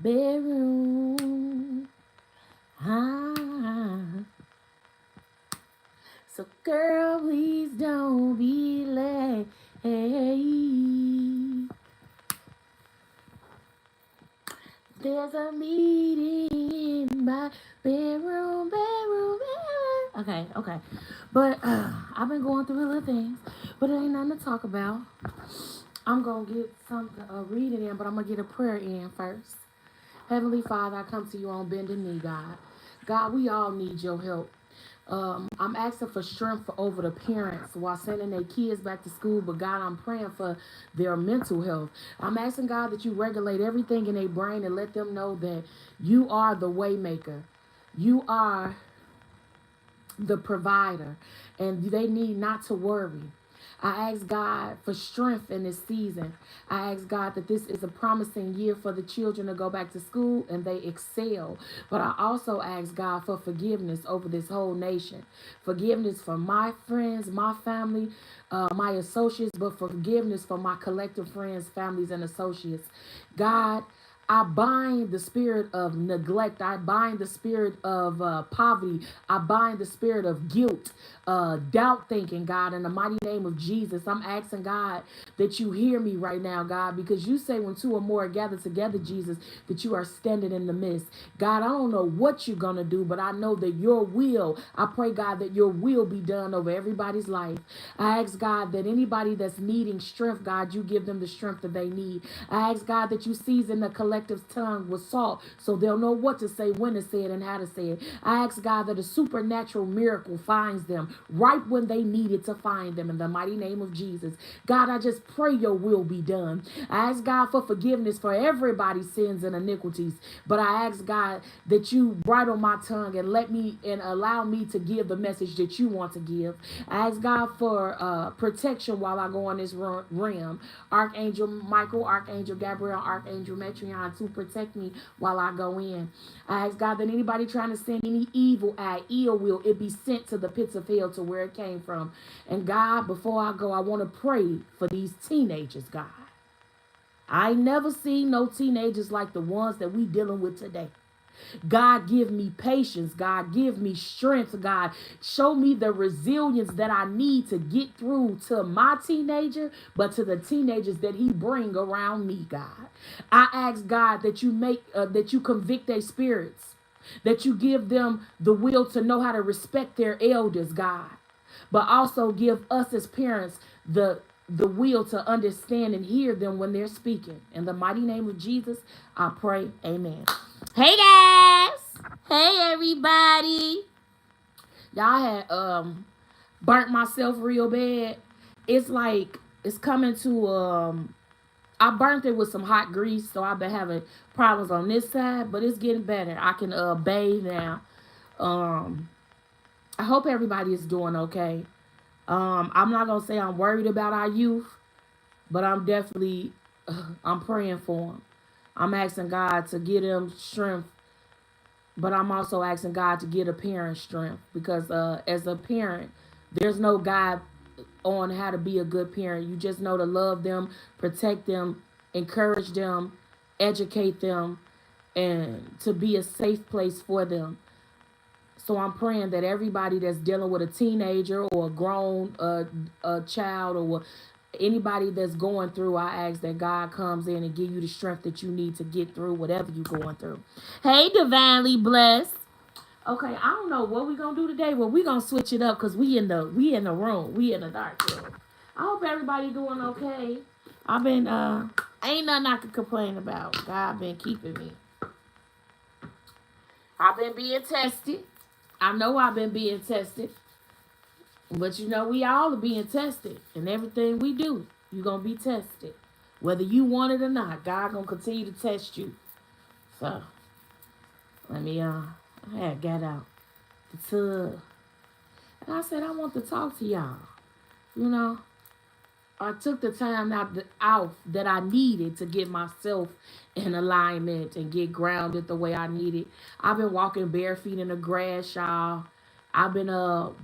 bedroom. Ah. So girl, please don't be late. There's a meeting in my bedroom. Okay. But I've been going through little things, but it ain't nothing to talk about. I'm going to get some reading in, but I'm going to get a prayer in first. Heavenly Father, I come to you on bending knee, God. God, we all need your help. I'm asking for strength for over the parents while sending their kids back to school, but God, I'm praying for their mental health. I'm asking God that you regulate everything in their brain and let them know that you are the way maker. You are the provider, and they need not to worry. I ask God for strength in this season. I ask God that this is a promising year for the children to go back to school and they excel. But I also ask God for forgiveness over this whole nation. Forgiveness for my friends, my family, my associates, but forgiveness for my collective friends, families, and associates. God, I bind the spirit of neglect. I bind the spirit of poverty. I bind the spirit of guilt, doubt thinking, God, in the mighty name of Jesus. I'm asking, God, that you hear me right now, God, because you say when two or more are gathered together, Jesus, that you are standing in the midst. God, I don't know what you're going to do, but I know that your will, I pray, God, that your will be done over everybody's life. I ask, God, that anybody that's needing strength, God, you give them the strength that they need. I ask, God, that you season the collective's tongue with salt so they'll know what to say, when to say it, and how to say it. I ask, God, that a supernatural miracle finds them right when they need it to find them in the mighty name of Jesus. God, I just pray your will be done. I ask, God, for forgiveness for everybody's sins and iniquities. But I ask, God, that you write on my tongue and let me and allow me to give the message that you want to give. I ask, God, for protection while I go on this realm. Archangel Michael, Archangel Gabriel, Archangel Metrion to protect me while I go in. I ask, God, that anybody trying to send any evil ill will, it be sent to the pits of hell to where it came from. And God, before I go, I want to pray for these teenagers, God. I ain't never seen no teenagers like the ones that we dealing with today. God, give me patience. God, give me strength. God, show me the resilience that I need to get through to my teenager, but to the teenagers that he bring around me, God. I ask, God, that you convict their spirits, that you give them the will to know how to respect their elders, God, but also give us as parents the will to understand and hear them when they're speaking. In the mighty name of Jesus, I pray. Amen. Hey guys. Hey everybody. Y'all had burnt myself real bad. It's like it's coming to I burnt it with some hot grease, so I've been having problems on this side, but it's getting better. I can bathe now. I hope everybody is doing okay. I'm not gonna say I'm worried about our youth, but I'm definitely I'm praying for them. I'm asking God to give them strength, but I'm also asking God to give a parent strength because as a parent, there's no guide on how to be a good parent. You just know to love them, protect them, encourage them, educate them, and to be a safe place for them. So I'm praying that everybody that's dealing with a teenager or a grown a child or anybody that's going through, I ask that God comes in and give you the strength that you need to get through whatever you're going through. Hey, divinely blessed. Okay, I don't know what we gonna do today, but we gonna switch it up because we in the room, we in the dark room. I hope everybody doing okay. I've been ain't nothing I can complain about. God been keeping me. I've been being tested. I know I've been being tested. But you know, we all are being tested. And everything we do, you're going to be tested. Whether you want it or not, God going to continue to test you. So, let me, I had got out the tub. And I said, I want to talk to y'all. You know, I took the time out that I needed to get myself in alignment and get grounded the way I needed. I've been walking bare feet in the grass, y'all. I've been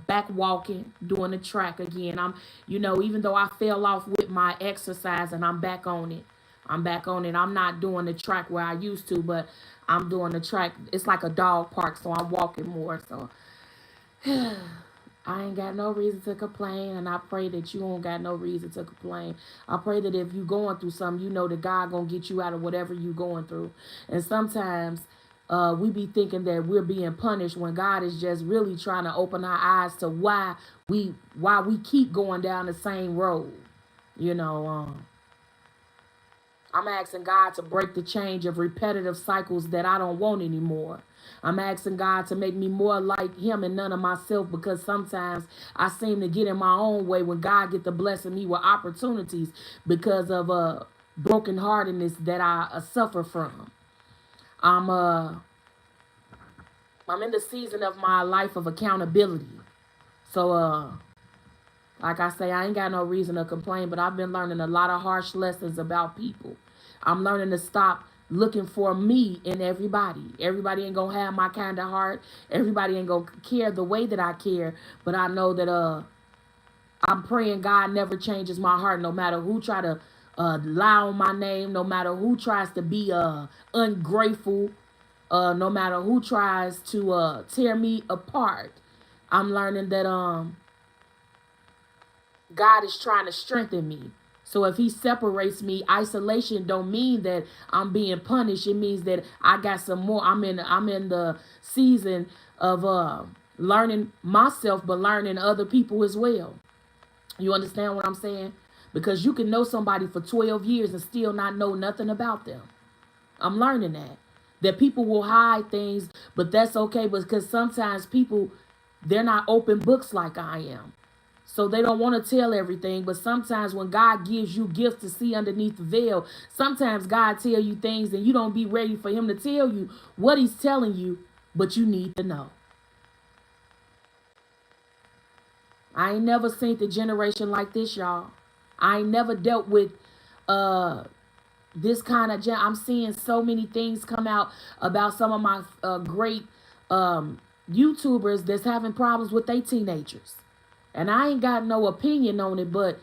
back walking, doing the track again. I'm, you know, even though I fell off with my exercise and I'm back on it. I'm back on it. I'm not doing the track where I used to, but I'm doing the track. It's like a dog park, so I'm walking more. So I ain't got no reason to complain, and I pray that you don't got no reason to complain. I pray that if you going through something, you know that God gonna get you out of whatever you going through. And sometimes we be thinking that we're being punished when God is just really trying to open our eyes to why we keep going down the same road. You know, I'm asking God to break the change of repetitive cycles that I don't want anymore. I'm asking God to make me more like him and none of myself, because sometimes I seem to get in my own way when God get to blessing me with opportunities because of brokenheartedness that I suffer from. I'm uh I'm in the season of my life of accountability. So like I say, I ain't got no reason to complain, but I've been learning a lot of harsh lessons about people. I'm learning to stop looking for me in everybody. Everybody ain't gonna have my kind of heart. Everybody ain't gonna care the way that I care. But I know that I'm praying God never changes my heart, no matter who try to lie on my name, no matter who tries to be ungrateful, no matter who tries to tear me apart. I'm learning that God is trying to strengthen me. So if he separates me, isolation don't mean that I'm being punished. It means that I got some more. I'm in the season of learning myself, but learning other people as well. You understand what I'm saying? Because you can know somebody for 12 years and still not know nothing about them. I'm learning that people will hide things, but that's okay, because sometimes people, they're not open books like I am. So they don't want to tell everything. But sometimes when God gives you gifts to see underneath the veil, sometimes God tell you things and you don't be ready for him to tell you what he's telling you, but you need to know. I ain't never seen the generation like this, y'all. I ain't never dealt with this kind of I'm seeing so many things come out about some of my great YouTubers that's having problems with their teenagers. And I ain't got no opinion on it, but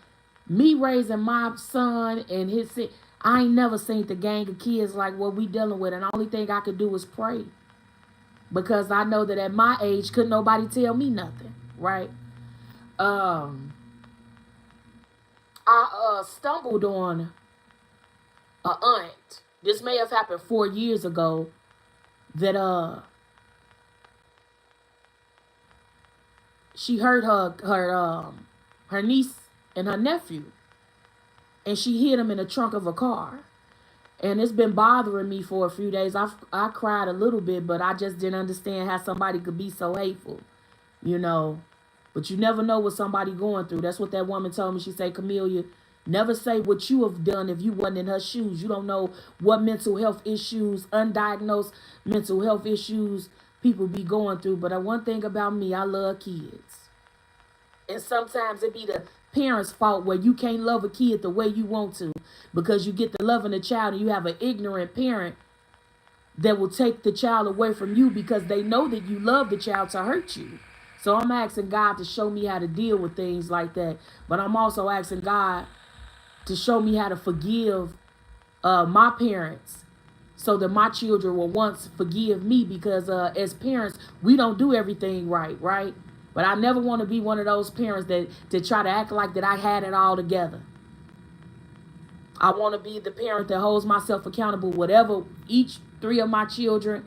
me raising my son and I ain't never seen the gang of kids like what we dealing with. And the only thing I could do is pray. Because I know that at my age, couldn't nobody tell me nothing, right? I stumbled on a aunt. This may have happened 4 years ago. That she hurt her niece and her nephew, and she hit them in the trunk of a car. And it's been bothering me for a few days. I cried a little bit, but I just didn't understand how somebody could be so hateful, you know. But you never know what somebody going through. That's what that woman told me. She said, Camillia, never say what you have done if you wasn't in her shoes. You don't know what mental health issues, undiagnosed mental health issues people be going through. But one thing about me, I love kids. And sometimes it be the parents' fault where you can't love a kid the way you want to, because you get the loving a child and you have an ignorant parent that will take the child away from you because they know that you love the child to hurt you. So I'm asking God to show me how to deal with things like that. But I'm also asking God to show me how to forgive my parents so that my children will once forgive me, because as parents, we don't do everything right? But I never want to be one of those parents that try to act like that I had it all together. I want to be the parent that holds myself accountable, whatever each 3 of my children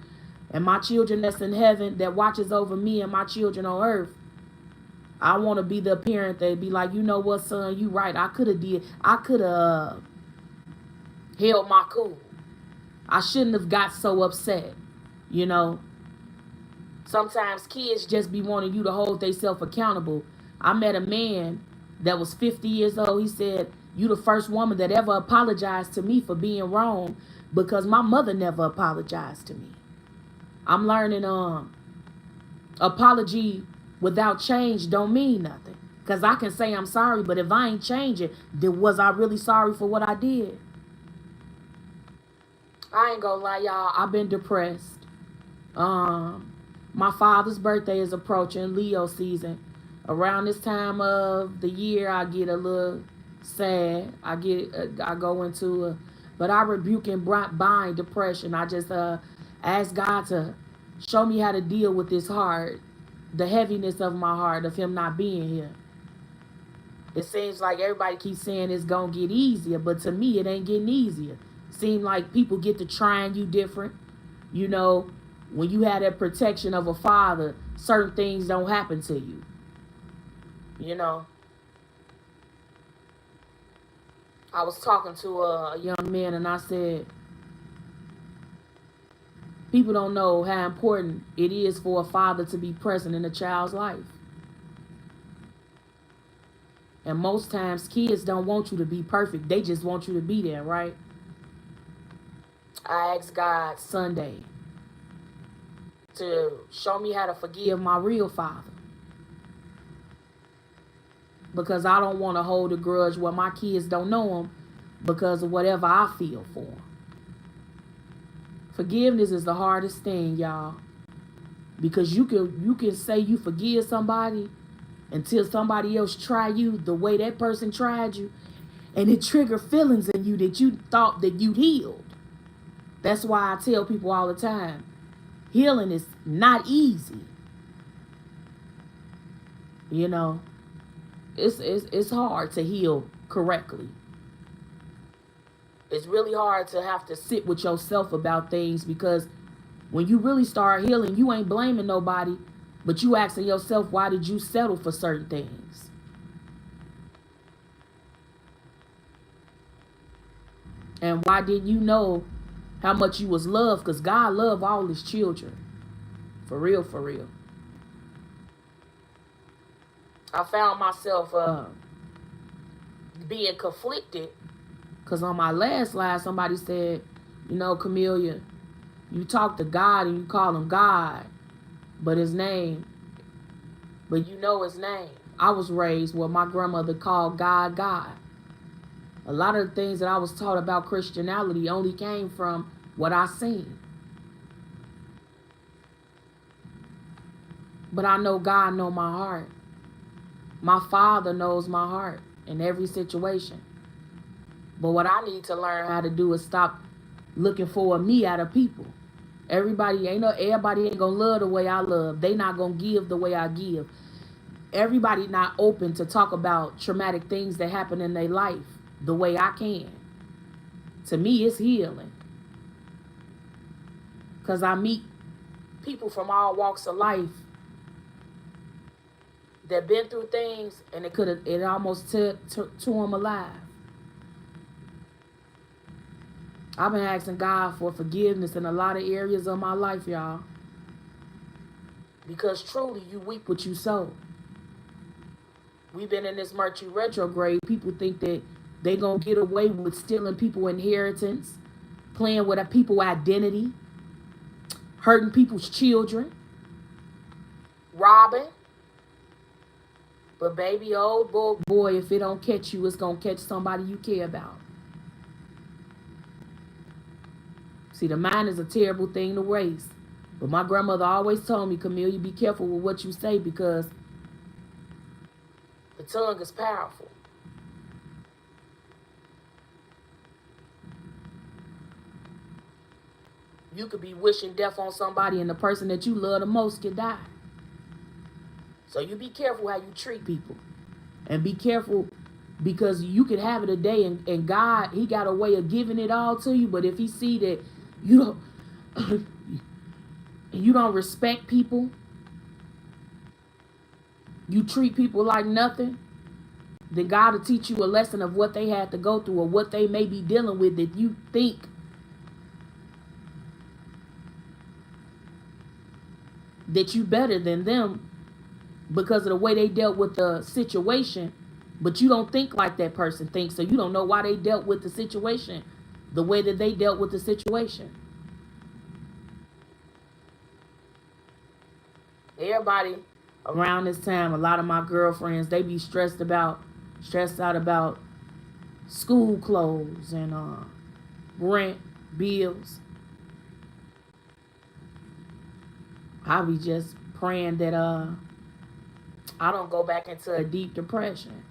and my children that's in heaven that watches over me and my children on earth. I want to be the parent that be like, you know what, son, you right. I could have held my cool. I shouldn't have got so upset, you know. Sometimes kids just be wanting you to hold themselves accountable. I met a man that was 50 years old. He said, you the first woman that ever apologized to me for being wrong, because my mother never apologized to me. I'm learning apology without change don't mean nothing. Because I can say I'm sorry, but if I ain't changing, then was I really sorry for what I did? I ain't gonna lie, y'all. I've been depressed. My father's birthday is approaching, Leo season. Around this time of the year, I get a little sad. I go into But I rebuke and bind depression. I just ask God to show me how to deal with this heart, the heaviness of my heart of him not being here. It seems like everybody keeps saying it's going to get easier, but to me, it ain't getting easier. Seems like people get to trying you different. You know, when you have that protection of a father, certain things don't happen to you. You know, I was talking to a young man and I said, people don't know how important it is for a father to be present in a child's life. And most times kids don't want you to be perfect. They just want you to be there, right? I asked God Sunday to show me how to forgive my real father. Because I don't want to hold a grudge where my kids don't know him because of whatever I feel for them. Forgiveness is the hardest thing, y'all. Because you can say you forgive somebody until somebody else try you the way that person tried you, and it trigger feelings in you that you thought that you'd healed. That's why I tell people all the time, healing is not easy. You know, it's hard to heal correctly. It's really hard to have to sit with yourself about things, because when you really start healing, you ain't blaming nobody, but you asking yourself, why did you settle for certain things? And why didn't you know how much you was loved? Because God loved all his children. For real, for real. I found myself being conflicted, because on my last live, somebody said, you know, Camillia, you talk to God and you call him God, but you know his name. I was raised where my grandmother called God, God. A lot of the things that I was taught about Christianity only came from what I seen. But I know God know my heart. My father knows my heart in every situation. But what I need to learn how to do is stop looking for a me out of people. Everybody ain't gonna love the way I love. They not gonna give the way I give. Everybody not open to talk about traumatic things that happen in their life the way I can. To me, it's healing. Because I meet people from all walks of life that been through things, and it almost tore them alive. I've been asking God for forgiveness in a lot of areas of my life, y'all. Because truly, you reap what you sow. We've been in this Mercury retrograde. People think that they gonna get away with stealing people's inheritance, playing with a people's identity, hurting people's children, robbing. But baby, old boy, if it don't catch you, it's gonna catch somebody you care about. See, the mind is a terrible thing to waste. But my grandmother always told me, Camille, be careful with what you say, because the tongue is powerful. You could be wishing death on somebody, and the person that you love the most could die. So you be careful how you treat people. And be careful, because you could have it a day, and God, he got a way of giving it all to you. But if he see that you don't respect people, you treat people like nothing, then God will teach you a lesson of what they had to go through, or what they may be dealing with, that you think that you better than them because of the way they dealt with the situation. But you don't think like that person thinks, so you don't know why they dealt with the situation the way that they dealt with the situation. Everybody around this time, a lot of my girlfriends, they be stressed out about school clothes and rent, bills. I be just praying that I don't go back into a deep depression.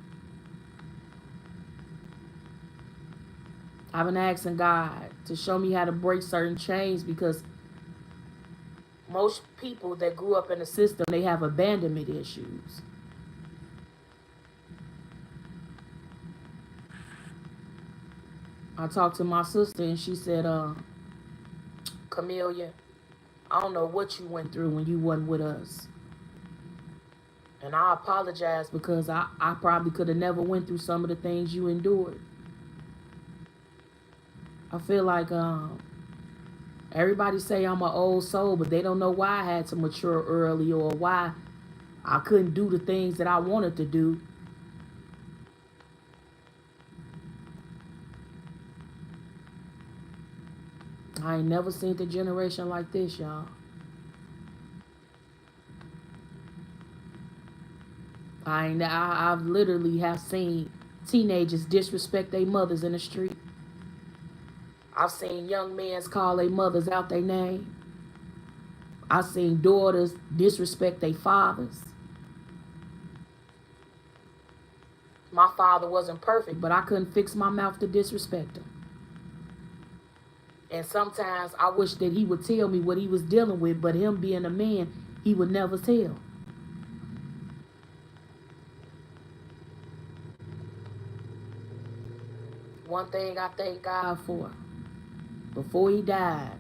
I've been asking God to show me how to break certain chains, because most people that grew up in the system, they have abandonment issues. I talked to my sister and she said, Camillia, I don't know what you went through when you wasn't with us. And I apologize, because I probably could have never went through some of the things you endured. I feel like everybody say I'm an old soul, but they don't know why I had to mature early, or why I couldn't do the things that I wanted to do. I ain't never seen the generation like this, y'all. I've literally have seen teenagers disrespect their mothers in the street. I've seen young men call their mothers out their name. I've seen daughters disrespect their fathers. My father wasn't perfect, but I couldn't fix my mouth to disrespect him. And sometimes I wish that he would tell me what he was dealing with, but him being a man, he would never tell. One thing I thank God for, before he died,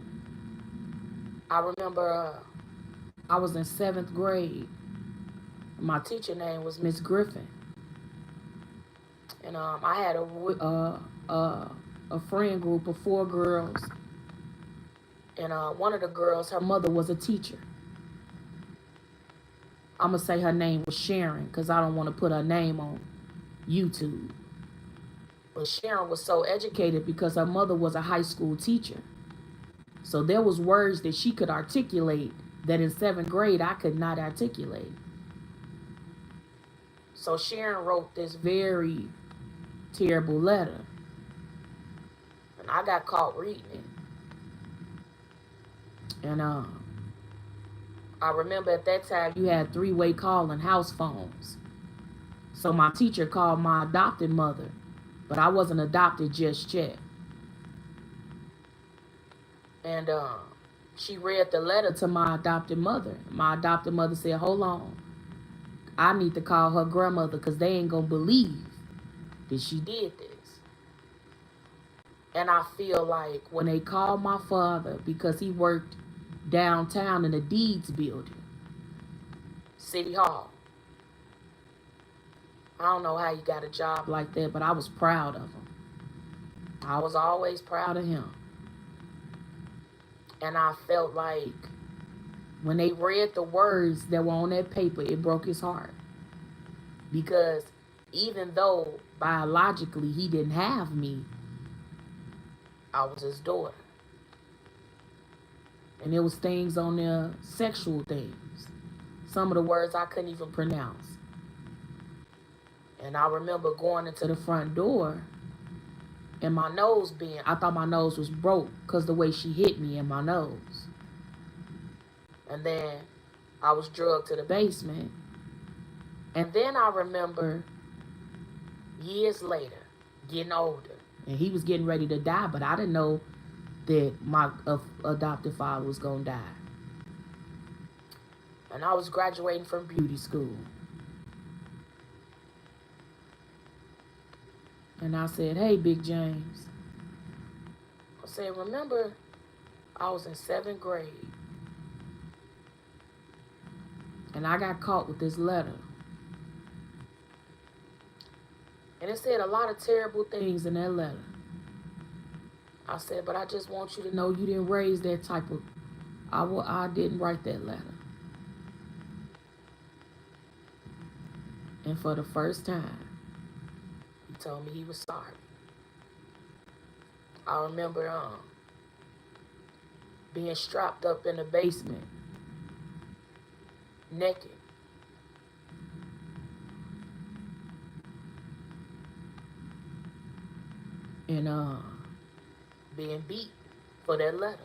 I remember I was in 7th grade. My teacher name was Miss Griffin. And I had a friend group of 4 girls. And one of the girls, her mother was a teacher. I'm going to say her name was Sharon, because I don't want to put her name on YouTube. But Sharon was so educated because her mother was a high school teacher. So there was words that she could articulate that in 7th grade I could not articulate. So Sharon wrote this very terrible letter. And I got caught reading it. And I remember at that time you had 3-way calling, house phones. So my teacher called my adopted mother, but I wasn't adopted just yet. And she read the letter to my adopted mother. My adopted mother said, hold on, I need to call her grandmother, because they ain't gonna believe that she did this. And I feel like when they called my father, because he worked downtown in the deeds building, City Hall. I don't know how he got a job like that, but I was proud of him. I was always proud of him. And I felt like when they read the words that were on that paper, it broke his heart. Because even though biologically he didn't have me, I was his daughter. And there was things on there, sexual things. Some of the words I couldn't even pronounce. And I remember going into the front door and my nose I thought my nose was broke because the way she hit me in my nose. And then I was drugged to the basement. And then I remember years later, getting older, and he was getting ready to die, but I didn't know that my adopted father was going to die. And I was graduating from beauty school. And I said, hey, Big James. I said, remember, I was in 7th grade. And I got caught with this letter. And it said a lot of terrible things in that letter. I said, but I just want you to know you didn't raise that type of... I didn't write that letter. And for the first time, he told me he was sorry. I remember being strapped up in the basement, naked. And being beat for that letter.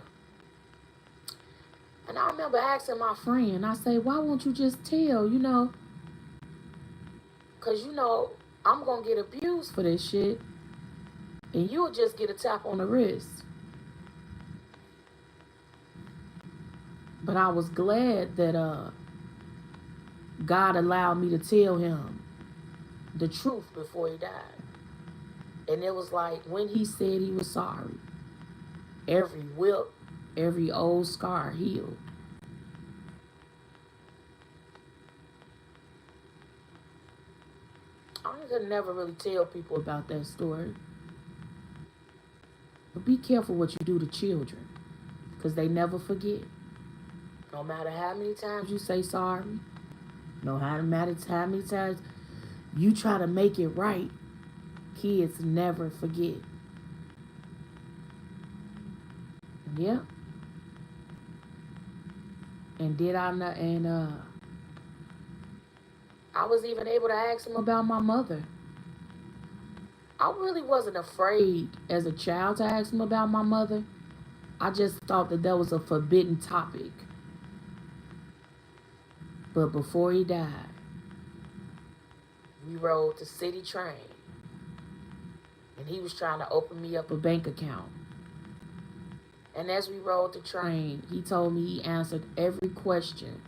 And I remember asking my friend, I say, why won't you just tell, because, I'm going to get abused for this shit. and you'll just get a tap on the wrist. But I was glad that God allowed me to tell him the truth before he died. And it was like when he said he was sorry, every whip, every old scar healed. I could never really tell people about that story. But be careful what you do to children, because they never forget. No matter how many times you say sorry, no matter how many times you try to make it right, kids never forget. Yeah. And did I not? And I was even able to ask him about my mother. I really wasn't afraid as a child to ask him about my mother. I just thought that was a forbidden topic. But before he died, we rode the city train. And he was trying to open me up a bank account. And as we rode the train, he told me he answered every question.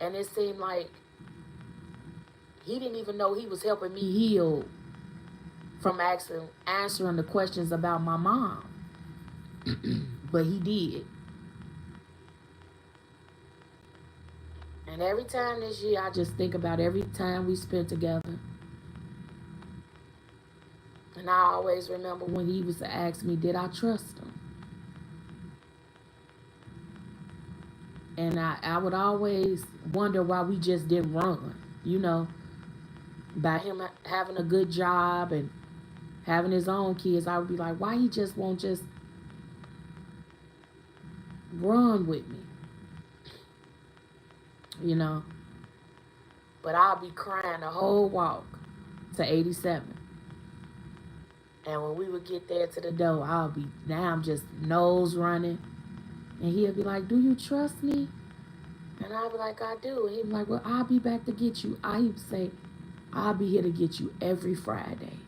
And it seemed like he didn't even know he was helping me heal from answering the questions about my mom. But he did. And every time this year, I just think about every time we spent together. And I always remember when he was to ask me, did I trust him? And I would always wonder why we just didn't run, by him having a good job and having his own kids. I would be like, why he just won't just run with me, But I'll be crying the whole walk to 87. And when we would get there to the door, I'm just nose running. And he'll be like, do you trust me? And I'll be like, I do. And he'll be like, well, I'll be back to get you. He'd say, I'll be here to get you every Friday.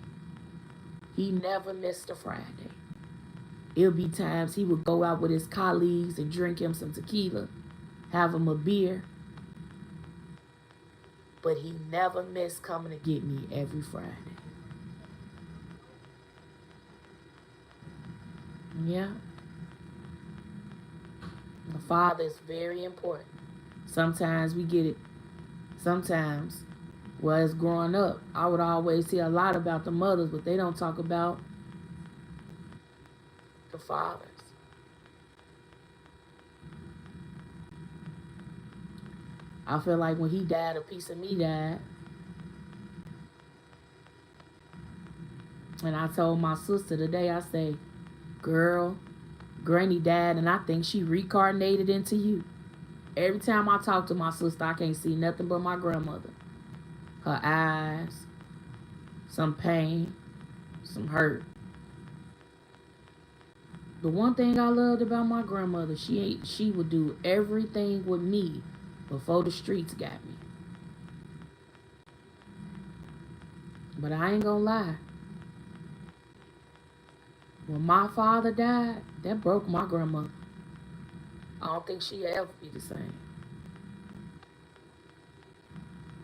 He never missed a Friday. It'll be times he would go out with his colleagues and drink him some tequila, have him a beer. But he never missed coming to get me every Friday. Yeah. The father is very important. Sometimes we get it. Sometimes, as growing up, I would always hear a lot about the mothers, but they don't talk about the fathers. I feel like when he died, a piece of me died. And I told my sister today, I say, girl, Granny died, and I think she reincarnated into you. Every time I talk to my sister, I can't see nothing but my grandmother. Her eyes, some pain, some hurt. The one thing I loved about my grandmother, she would do everything with me before the streets got me. But I ain't gonna lie. When my father died, that broke my grandmother. I don't think she'll ever be the same.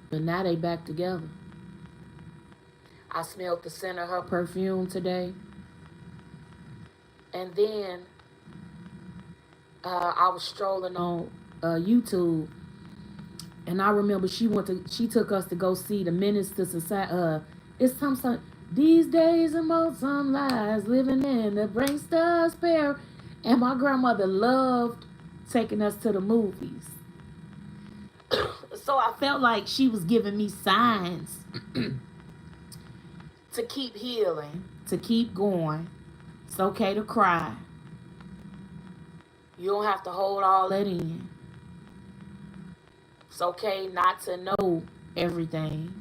But now they back together. I smelled the scent of her perfume today. And then I was strolling on YouTube, and I remember she took us to go see the Minister Society. It's some these days and most some lies living in the prankster's pair. And my grandmother loved taking us to the movies. So I felt like she was giving me signs to keep healing, to keep going. It's okay to cry. You don't have to hold all that in. It's okay not to know everything.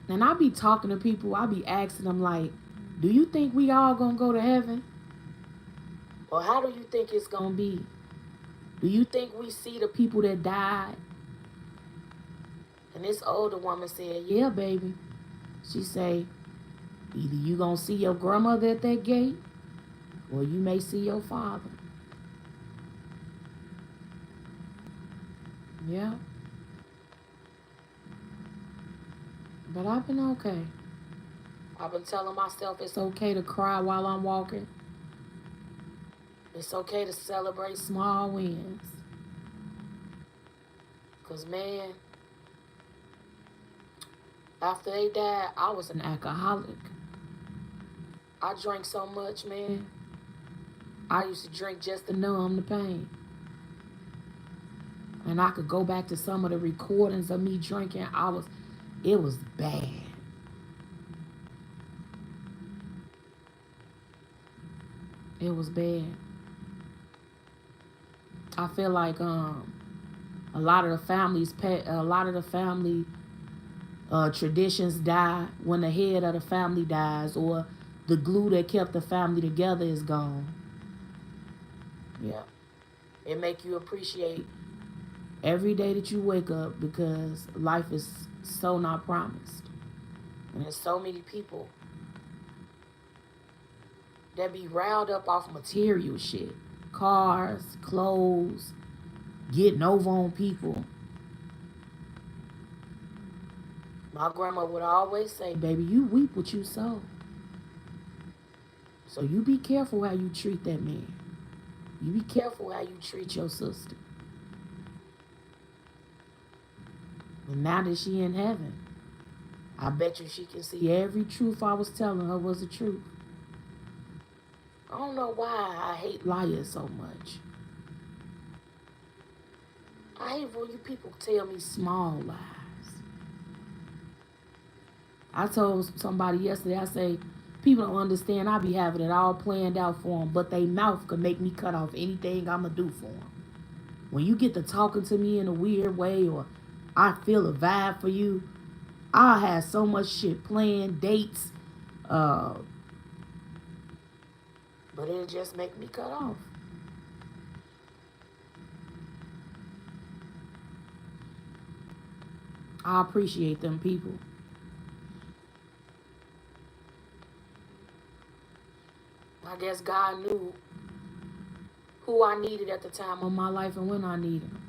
And I be talking to people, I be asking them like, do you think we all gonna go to heaven? Or how do you think it's gonna be? Do you think we see the people that died And this older woman said, yeah, baby. She say, either you gonna see your grandmother at that gate, or you may see your father. Yeah. But I've been okay. I've been telling myself it's okay to cry while I'm walking. It's okay to celebrate small wins. Because, man, after they died, I was an alcoholic. I drank so much, man. I used to drink just to numb the pain. And I could go back to some of the recordings of me drinking. It was bad. It was bad. I feel like a lot of the family traditions die when the head of the family dies, or the glue that kept the family together is gone. Yeah. It make you appreciate every day that you wake up, because life is so not promised. And there's so many people that be riled up off material shit. Cars, clothes, getting over on people. My grandma would always say, baby, you reap what you sow. So you be careful how you treat that man. You be careful how you treat your sister. And now that she in heaven, I bet you she can see every truth I was telling her was the truth. I don't know why I hate liars so much. I hate when you people tell me small lies. I told somebody yesterday, I say, people don't understand I be having it all planned out for them, but they mouth could make me cut off anything I'm going to do for them. When you get to talking to me in a weird way, or I feel a vibe for you, I have so much shit planned, dates, but it'll just make me cut off. I appreciate them people. I guess God knew who I needed at the time of my life and when I needed him.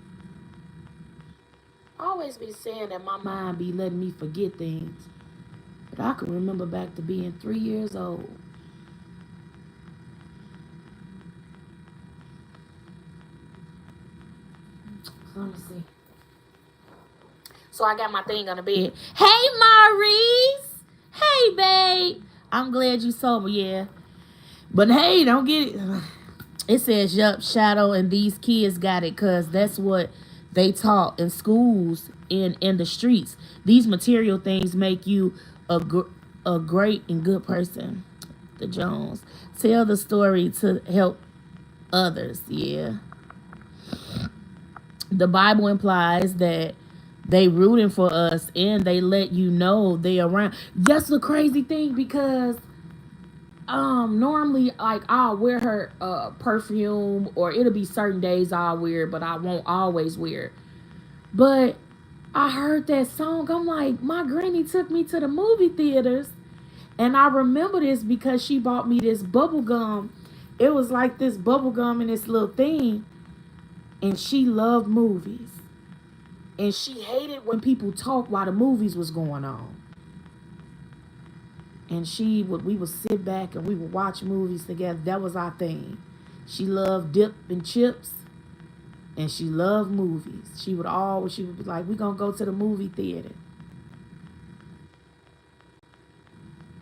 I always be saying that my mind be letting me forget things. But I can remember back to being 3 years old. So let me see. So I got my thing on the bed. Hey, Maurice. Hey, babe. I'm glad you sober, yeah. But hey, don't get it. It says, yup, Shadow, and these kids got it, because that's what they taught in schools, in the streets. These material things make you a great and good person. The Jones. Tell the story to help others, yeah. The Bible implies that they rooting for us, and they let you know they around. That's the crazy thing, because normally, like, I'll wear her perfume, or it'll be certain days I'll wear it, but I won't always wear it. But I heard that song, I'm like, my granny took me to the movie theaters, and I remember this because she bought me this bubble gum. It was like this bubble gum in this little thing, and she loved movies, and she hated when people talked while the movies was going on. And we would sit back and we would watch movies together. That was our thing. She loved dip and chips, and she loved movies. She would be like, we're going to go to the movie theater.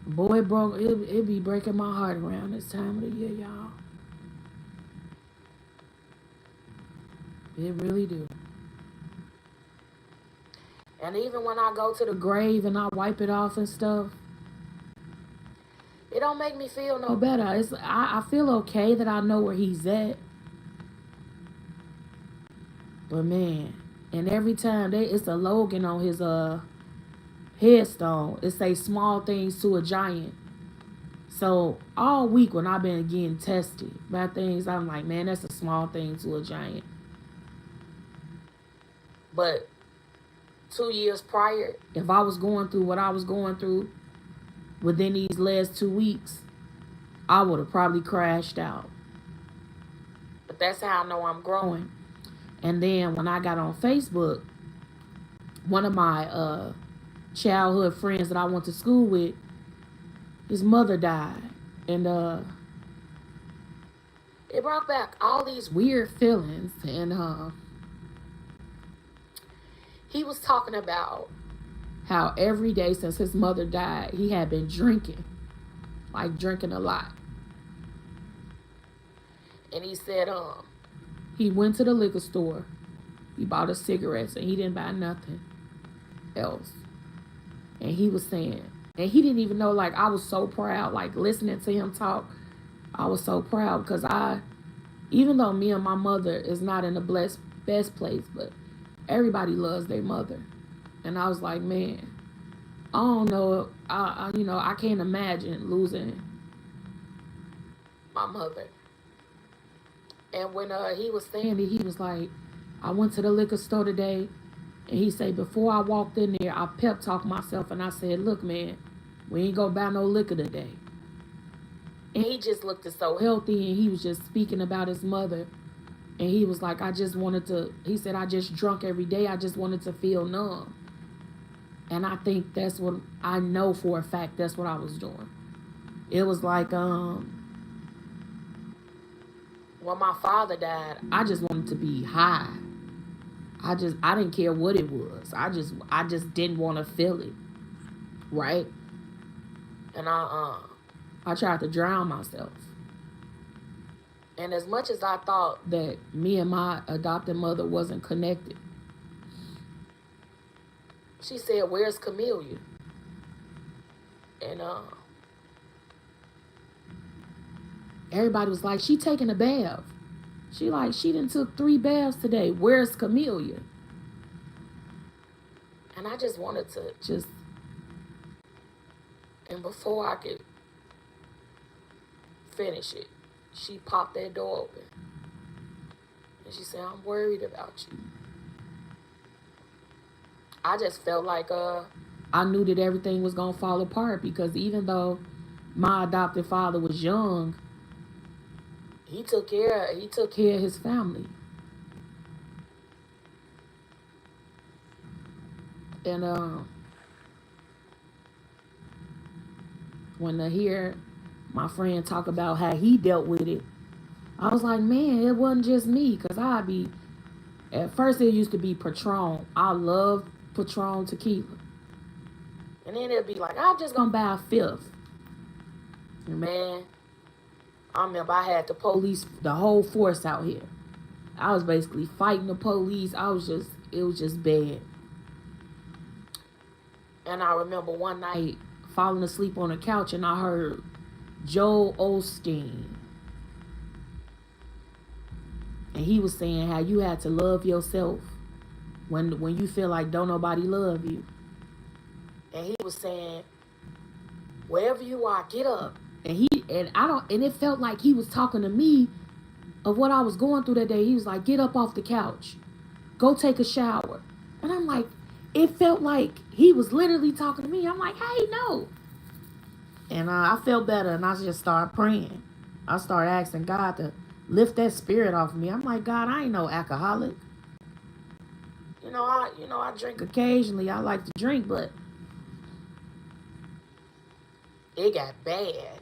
Boy, it be breaking my heart around this time of the year, y'all. It really do. And even when I go to the grave and I wipe it off and stuff, it don't make me feel no better. I feel okay that I know where he's at. But man, and every time it's a Logan on his headstone. It say small things to a giant. So all week when I've been getting tested by things, I'm like, man, that's a small thing to a giant. But 2 years prior, if I was going through what I was going through within these last 2 weeks, I would have probably crashed out. But that's how I know I'm growing. And then when I got on Facebook, one of my childhood friends that I went to school with, his mother died. And it brought back all these weird feelings. And he was talking about how every day since his mother died, he had been drinking. Like drinking a lot. And he said he went to the liquor store. He bought his cigarettes and he didn't buy nothing else. And he was saying, and he didn't even know, like, I was so proud, like, listening to him talk. I was so proud because even though me and my mother is not in the best place, but everybody loves their mother. And I was like, man, I don't know, I can't imagine losing my mother. And when he was saying it, he was like, I went to the liquor store today, and he said, before I walked in there, I pep talked myself, and I said, look, man, we ain't gonna buy no liquor today. And he just looked so healthy, and he was just speaking about his mother. And he was like, he said, I just drunk every day. I just wanted to feel numb. And I think that's what, I know for a fact that's what I was doing. It was like, when my father died, I just wanted to be high. I didn't care what it was. I just didn't want to feel it. Right? And I tried to drown myself. And as much as I thought that me and my adopted mother wasn't connected, she said, where's Camillia? And everybody was like, she taking a bath. She done took 3 baths today. Where's Camillia? And I just wanted to and before I could finish it, she popped that door open. And she said, I'm worried about you. I just felt like I knew that everything was going to fall apart, because even though my adopted father was young, he took care of his family. And when I hear my friend talk about how he dealt with it, I was like, man, it wasn't just me. Because at first it used to be Patron. I love Patron tequila. And then it'd be like, I'm just going to buy a 5th. And man, I remember I had the police, the whole force out here. I was basically fighting the police. It was just bad. And I remember one night falling asleep on the couch and I heard Joel Osteen. And he was saying how you had to love yourself when you feel like don't nobody love you. And he was saying, wherever you are, get up. And it felt like he was talking to me of what I was going through that day. He was like, get up off the couch. Go take a shower. And I'm like, it felt like he was literally talking to me. I'm like, hey, no. And I felt better, and I just started praying. I started asking God to lift that spirit off of me. I'm like, God, I ain't no alcoholic. I drink occasionally. I like to drink, but it got bad.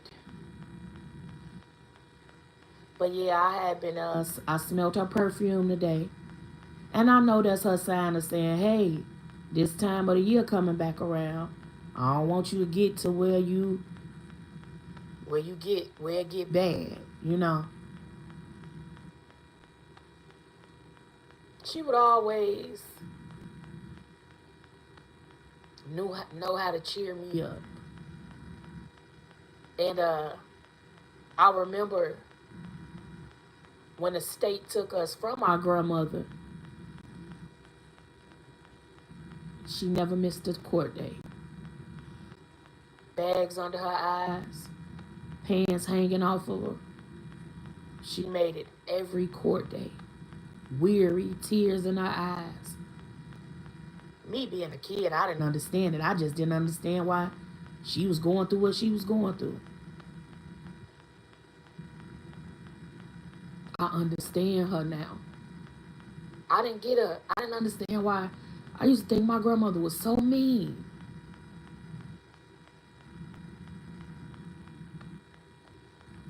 But yeah, I had been, I smelled her perfume today. And I know that's her sign of saying, hey, this time of the year coming back around, I don't want you to get to where it get bad, She would always know how to cheer me up. And I remember when the state took us from our grandmother, she never missed a court day. Bags under her eyes, pants hanging off of her. She made it every court day. Weary, tears in her eyes. Me being a kid, I didn't understand it. I just didn't understand why she was going through what she was going through. I understand her now. I didn't get her. I didn't understand why. I used to think my grandmother was so mean.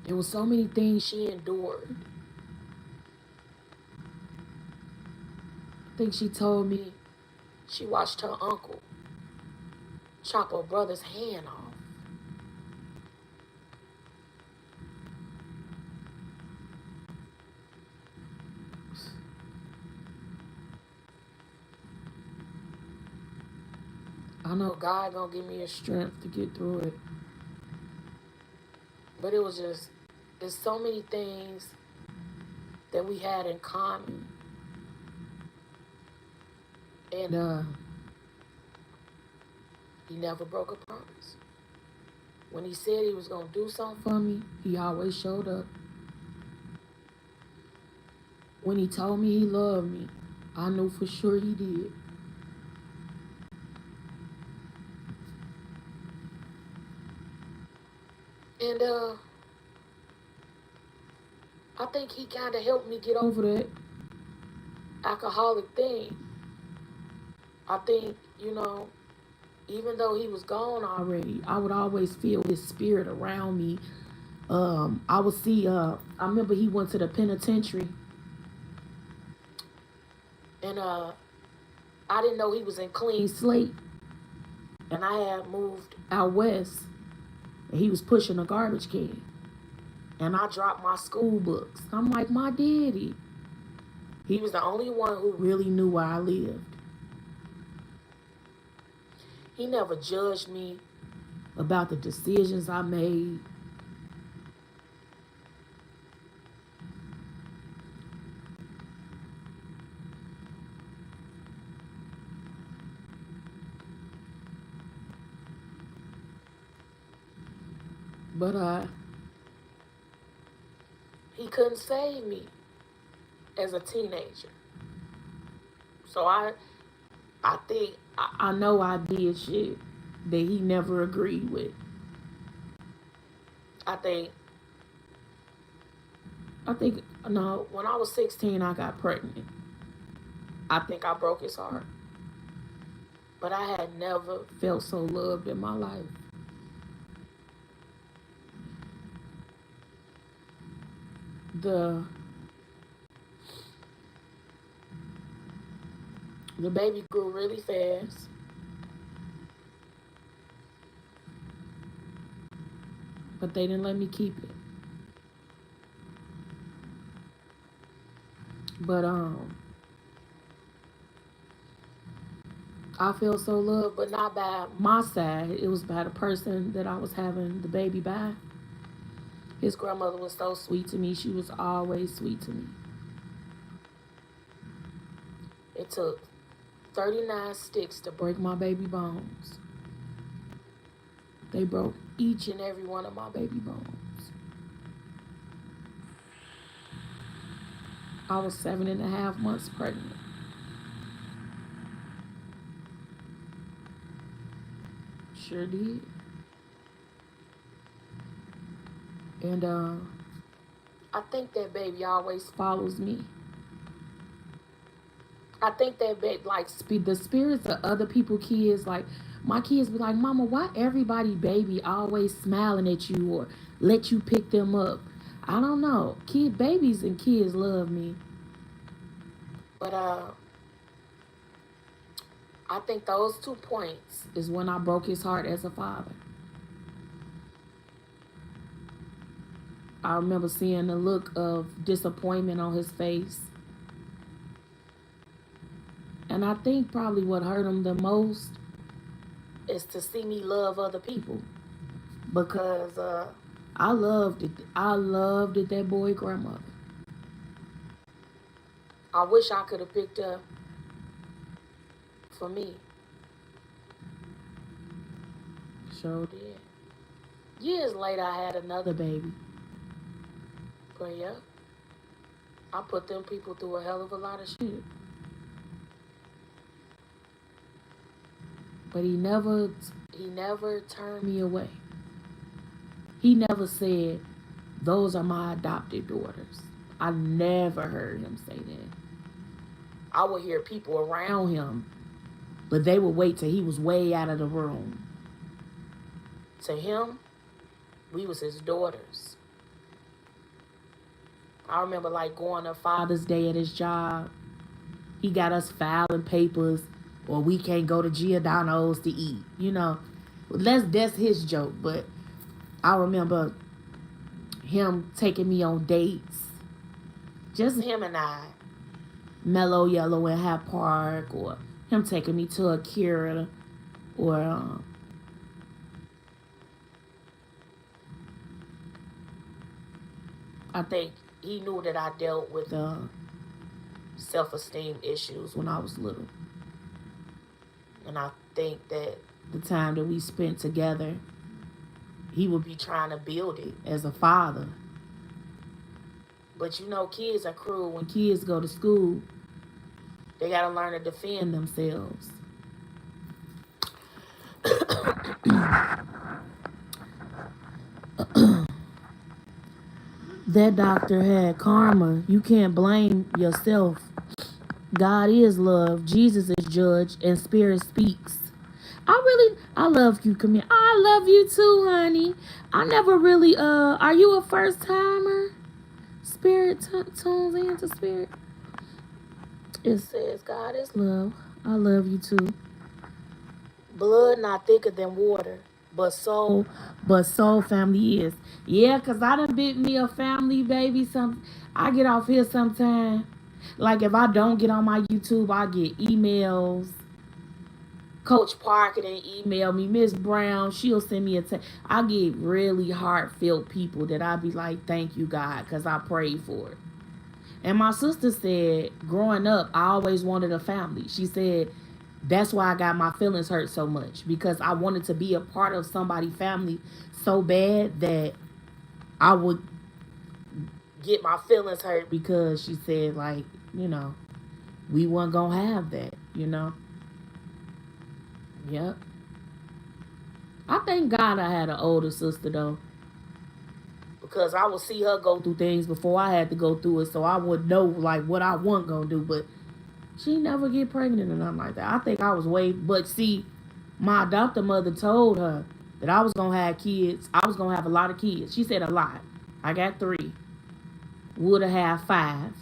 There was so many things she endured. I think she told me she watched her uncle chop her brother's hand off. I know God gonna give me a strength to get through it. But it was just, there's so many things that we had in common. And he never broke a promise. When he said he was gonna do something for me, he always showed up. When he told me he loved me, I knew for sure he did. And I think he kind of helped me get over that alcoholic thing. I think, even though he was gone already, I would always feel his spirit around me. I would see, I remember he went to the penitentiary, and I didn't know he was in clean slate. And I had moved out west, and he was pushing a garbage can. And I dropped my school books. I'm like, my daddy. He was the only one who really knew where I lived. He never judged me about the decisions I made. But he couldn't save me as a teenager. So I think, I know I did shit that he never agreed with. I think, no, when I was 16, I got pregnant. I think I broke his heart. But I had never felt so loved in my life. The baby grew really fast. But they didn't let me keep it. But I felt so loved, but not by my side. It was by the person that I was having the baby by. His grandmother was so sweet to me. She was always sweet to me. It took 39 sticks to break my baby bones. They broke each and every one of my baby bones. I was 7.5 months pregnant. Sure did. And I think that baby always follows me. I think that baby, like, the spirits of other people's kids, like, my kids be like, Mama, why everybody baby always smiling at you or let you pick them up? I don't know. Babies and kids love me. But I think those 2 points is when I broke his heart as a father. I remember seeing the look of disappointment on his face. And I think probably what hurt him the most is to see me love other people. Because I loved it. I loved it, that boy grandmother. I wish I could have picked her for me. Sure did. Years later, I had another baby. But yeah, I put them people through a hell of a lot of shit. But he never turned me away. He never said, those are my adopted daughters. I never heard him say that. I would hear people around him, but they would wait till he was way out of the room. To him, we was his daughters. I remember like going to Father's Day at his job. He got us filing papers, or we can't go to Giordano's to eat. You know, that's his joke. But I remember him taking me on dates, just him and I. Mellow Yellow in Hat Park, or him taking me to Akira, or I think he knew that I dealt with self-esteem issues when I was little. And I think that the time that we spent together, he would be trying to build it as a father. But you know, kids are cruel. When kids go to school, they got to learn to defend themselves. That doctor had karma. You can't blame yourself. God is love. Jesus is judge, and spirit speaks. I love you, Camille. I love you too, honey. I never really, are you a first timer? Spirit tunes into spirit. It says God is love. I love you too. Blood not thicker than water, but soul family is. Yeah, cause I done bit me a family baby. I get off here sometime. Like if I don't get on my YouTube, I get emails. Coach Parker didn't email me. Miss Brown, she'll send me a text. I get really heartfelt people that I be like, thank you, God, because I prayed for it. And my sister said, growing up, I always wanted a family. She said, that's why I got my feelings hurt so much, because I wanted to be a part of somebody's family so bad that I would get my feelings hurt, because she said, like, you know, we weren't going to have that, you know. Yep. I thank God I had an older sister, though, because I would see her go through things before I had to go through it, so I would know, like, what I wasn't going to do. But she never get pregnant or nothing like that. I think I was but see, my adopted mother told her that I was going to have kids. I was going to have a lot of kids. She said a lot. I got 3. Would have had 5.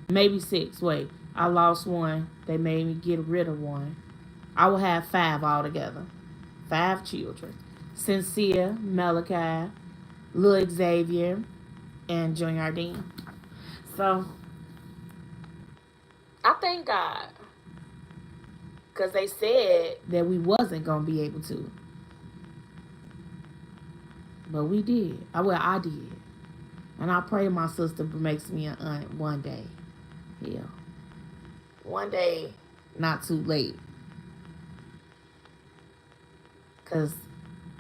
Maybe 6. Wait, I lost 1. They made me get rid of 1. I will have 5 altogether. 5 children. Sincere, Malachi, Lil Xavier, and Junior Dean. So, I thank God. Because they said that we wasn't going to be able to. But we did. I did. And I pray my sister makes me an aunt one day. Yeah. One day, not too late. Because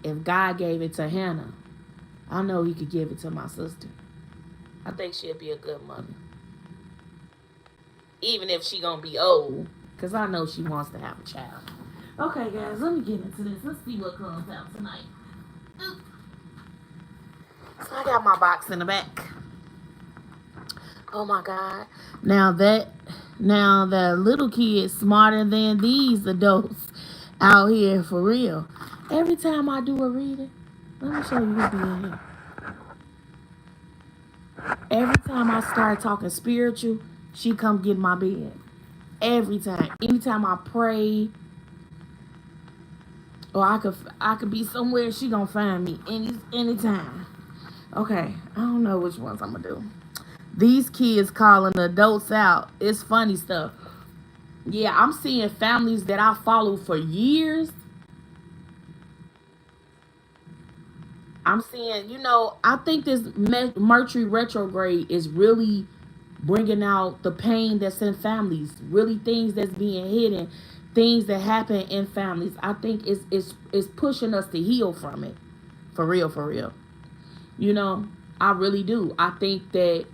if God gave it to Hannah, I know He could give it to my sister. I think she'll be a good mother. Even if she gonna be old. Because I know she wants to have a child. Okay, guys, let me get into this. Let's see what comes out tonight. So I got my box in the back. Oh my God. Now the little kids smarter than these adults out here for real. Every time I do a reading, let me show you who be in here. Every time I start talking spiritual, she come get my bed. Every time. Anytime I pray, or I could be somewhere, she gonna find me anytime. Okay, I don't know which ones I'm gonna do. These kids calling adults out. It's funny stuff. Yeah, I'm seeing families that I follow for years. I'm seeing, I think this Mercury retrograde is really bringing out the pain that's in families, really things that's being hidden, things that happen in families. I think it's pushing us to heal from it. For real, for real. I really do. I think that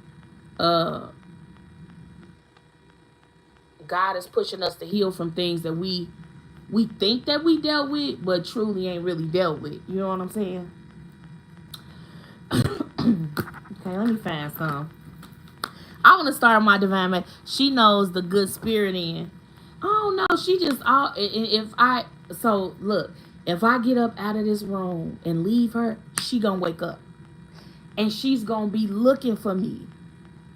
God is pushing us to heal from things that we we think that we dealt with, but truly ain't really dealt with. You know what I'm saying? Okay, let me find some. I want to start my divine man. She knows the good spirit in. Oh no, she just all. So look, if I get up out of this room and leave her, she gonna wake up, and she's gonna be looking for me.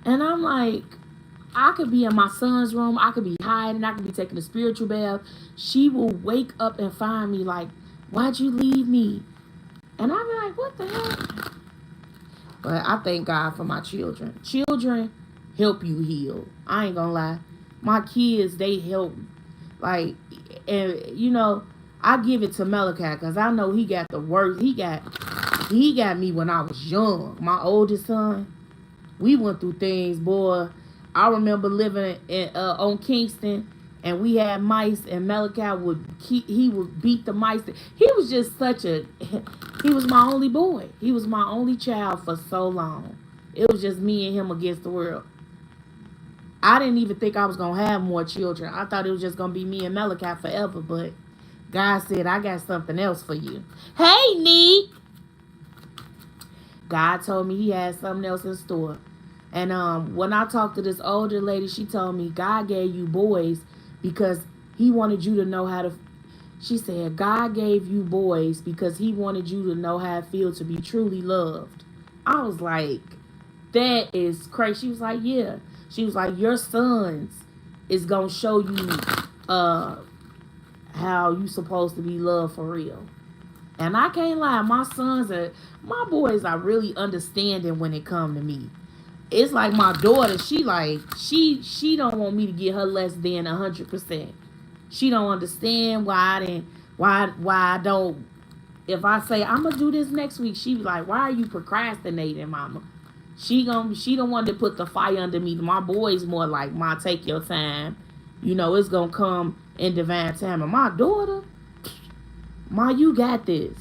And I'm like, I could be in my son's room, I could be hiding, I could be taking a spiritual bath. She will wake up and find me like, why'd you leave me? And I'm like, what the hell? But I thank God for my children. Children help you heal. I ain't gonna lie. My kids, they help. Like, and you know, I give it to Malachi because I know he got the worst. He got me when I was young. My oldest son, we went through things, boy. I remember living on Kingston, and we had mice, and Malachi would beat the mice. He was just he was my only boy. He was my only child for so long. It was just me and him against the world. I didn't even think I was going to have more children. I thought it was just going to be me and Malachi forever, but God said, I got something else for you. Hey, Neek. God told me he had something else in store. And when I talked to this older lady, she told me God gave you boys because he wanted you to know how to. She said God gave you boys because he wanted you to know how it feels to be truly loved. I was like, that is crazy. She was like, yeah. She was like, your sons is going to show you how you supposed to be loved for real. And I can't lie, my boys are really understanding when it come to me. It's like my daughter, she don't want me to get her less than 100%. She don't understand why I don't. If I say I'm gonna do this next week, she be like, why are you procrastinating, mama? She don't want to put the fire under me. My boy's more like, Ma, take your time. You know, it's gonna come in divine time. And my daughter, Ma, you got this.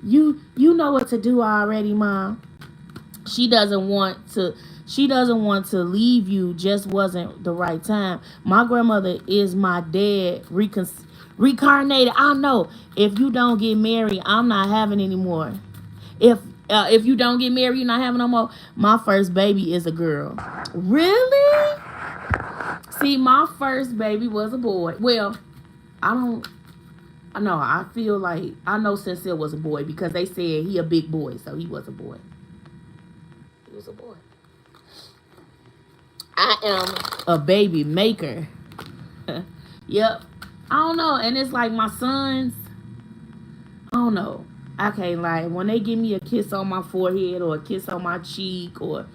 You know what to do already, Mom. She doesn't want to leave you, just wasn't the right time. My grandmother is my dad reincarnated. I know. If you don't get married, I'm not having any more. If you don't get married, you're not having no more. My first baby is a girl. Really? See, my first baby was a boy. Well, I feel like I know Sincere was a boy because they said he a big boy, so he was a boy. He was a boy. I am a baby maker. Yep. I don't know. And it's like my sons, I don't know. I can't lie. When they give me a kiss on my forehead or a kiss on my cheek or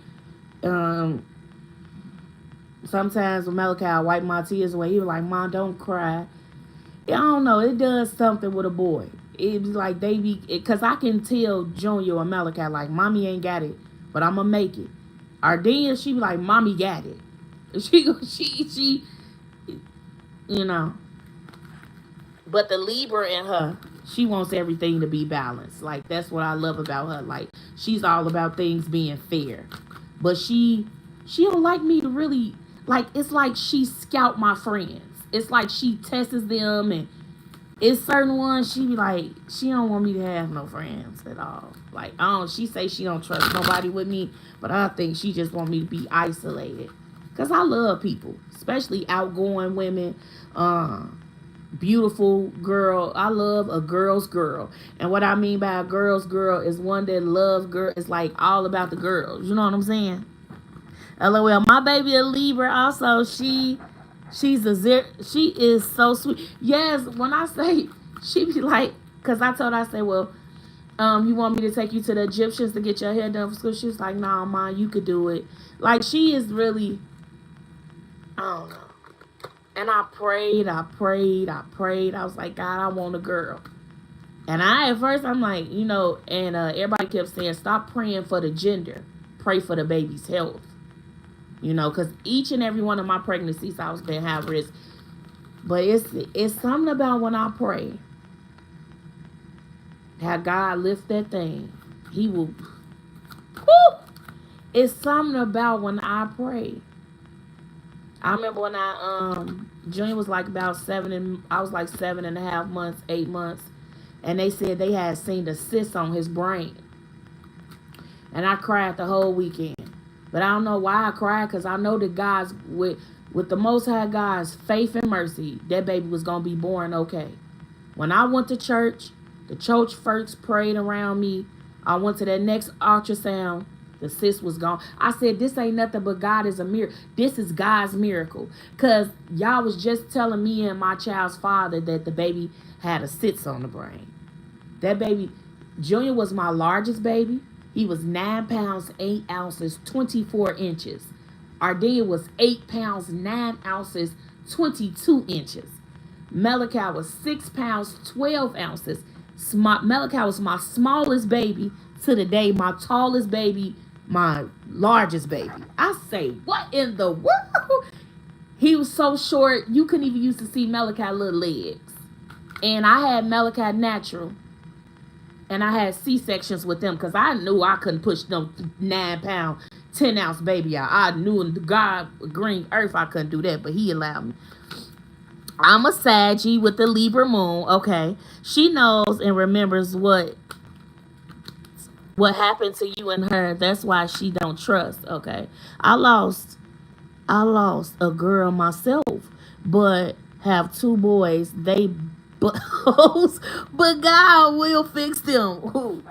sometimes when Malachi wipe my tears away, he was like, Mom, don't cry. I don't know. It does something with a boy. It's like because I can tell Junior or Malachi, like, Mommy ain't got it, but I'm going to make it. Ardea, she be like, Mommy got it. She, you know. But the Libra in her, she wants everything to be balanced. Like, that's what I love about her. Like, she's all about things being fair. But she don't like me to really, like, it's like she scout my friends. It's like she tests them, and it's certain ones she be like, she don't want me to have no friends at all. Like, she say she don't trust nobody with me, but I think she just want me to be isolated. Because I love people, especially outgoing women, beautiful girl. I love a girl's girl. And what I mean by a girl's girl is one that loves girl. It's like all about the girls. You know what I'm saying? LOL. My baby a Libra also. She is so sweet. Yes, when I say, she be like, because I told her, I say, well, you want me to take you to the Egyptians to get your hair done for school? She was like, nah, Ma, you could do it. Like, she is really, I don't know. And I prayed. I was like, God, I want a girl. And at first, I'm like, you know, and everybody kept saying, stop praying for the gender. Pray for the baby's health. You know, because each and every one of my pregnancies, I was been high risk. But it's something about when I pray. How God lift that thing. He will. Whoo! It's something about when I pray. I remember when I Junior was like about seven, and I was like 7.5 months, 8 months, and they said they had seen the cyst on his brain, and I cried the whole weekend. But I don't know why I cried, because I know that God's with the Most High God's faith and mercy, that baby was gonna be born okay. When I went to church, the church first prayed around me. I went to that next ultrasound. The cyst was gone. I said, this ain't nothing but God is a miracle. This is God's miracle. Because y'all was just telling me and my child's father that the baby had a cyst on the brain. That baby, Junior was my largest baby. He was 9 pounds, 8 ounces, 24 inches. Ardea was 8 pounds, 9 ounces, 22 inches. Malachi was 6 pounds, 12 ounces. Malachi was my smallest baby to the day, my tallest baby, my largest baby. I say, what in the world? He was so short, you couldn't even used to see Malachi little legs. And I had Malachi natural. And I had C-sections with them because I knew I couldn't push no 9 pound, 10 ounce baby out. I knew in God, green earth, I couldn't do that, but he allowed me. I'm a Saggy with the Libra moon. Okay. She knows and remembers what happened to you and her. That's why she don't trust. Okay. I lost a girl myself, but have 2 boys. They both, but God will fix them.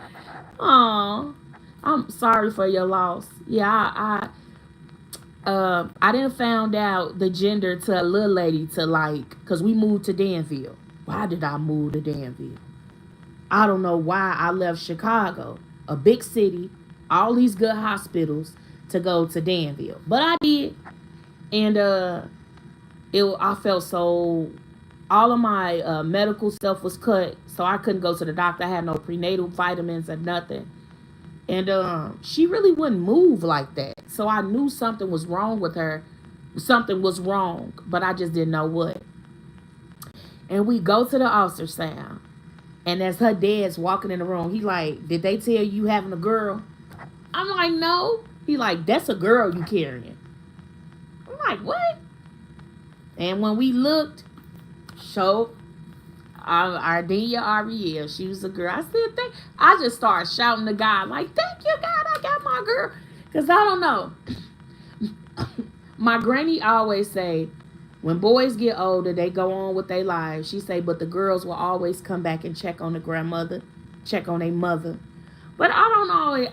Oh, I'm sorry for your loss. Yeah, I didn't found out the gender to a little lady to like, cause we moved to Danville. Why did I move to Danville? I don't know why I left Chicago, a big city, all these good hospitals, to go to Danville. But I did, and I felt so. All of my medical stuff was cut, so I couldn't go to the doctor. I had no prenatal vitamins or nothing. And she really wouldn't move like that. So I knew something was wrong with her. Something was wrong, but I just didn't know what. And we go to the ultrasound. And as her dad's walking in the room, he like, did they tell you having a girl? I'm like, no. He like, that's a girl you carrying. I'm like, what? And when we looked, Ardea Ariel, she was a girl. I said, I just started shouting to God, like, thank you, God, I got my girl. Because I don't know. My granny always say, when boys get older, they go on with their lives. She say, but the girls will always come back and check on the grandmother, check on their mother. But I don't know.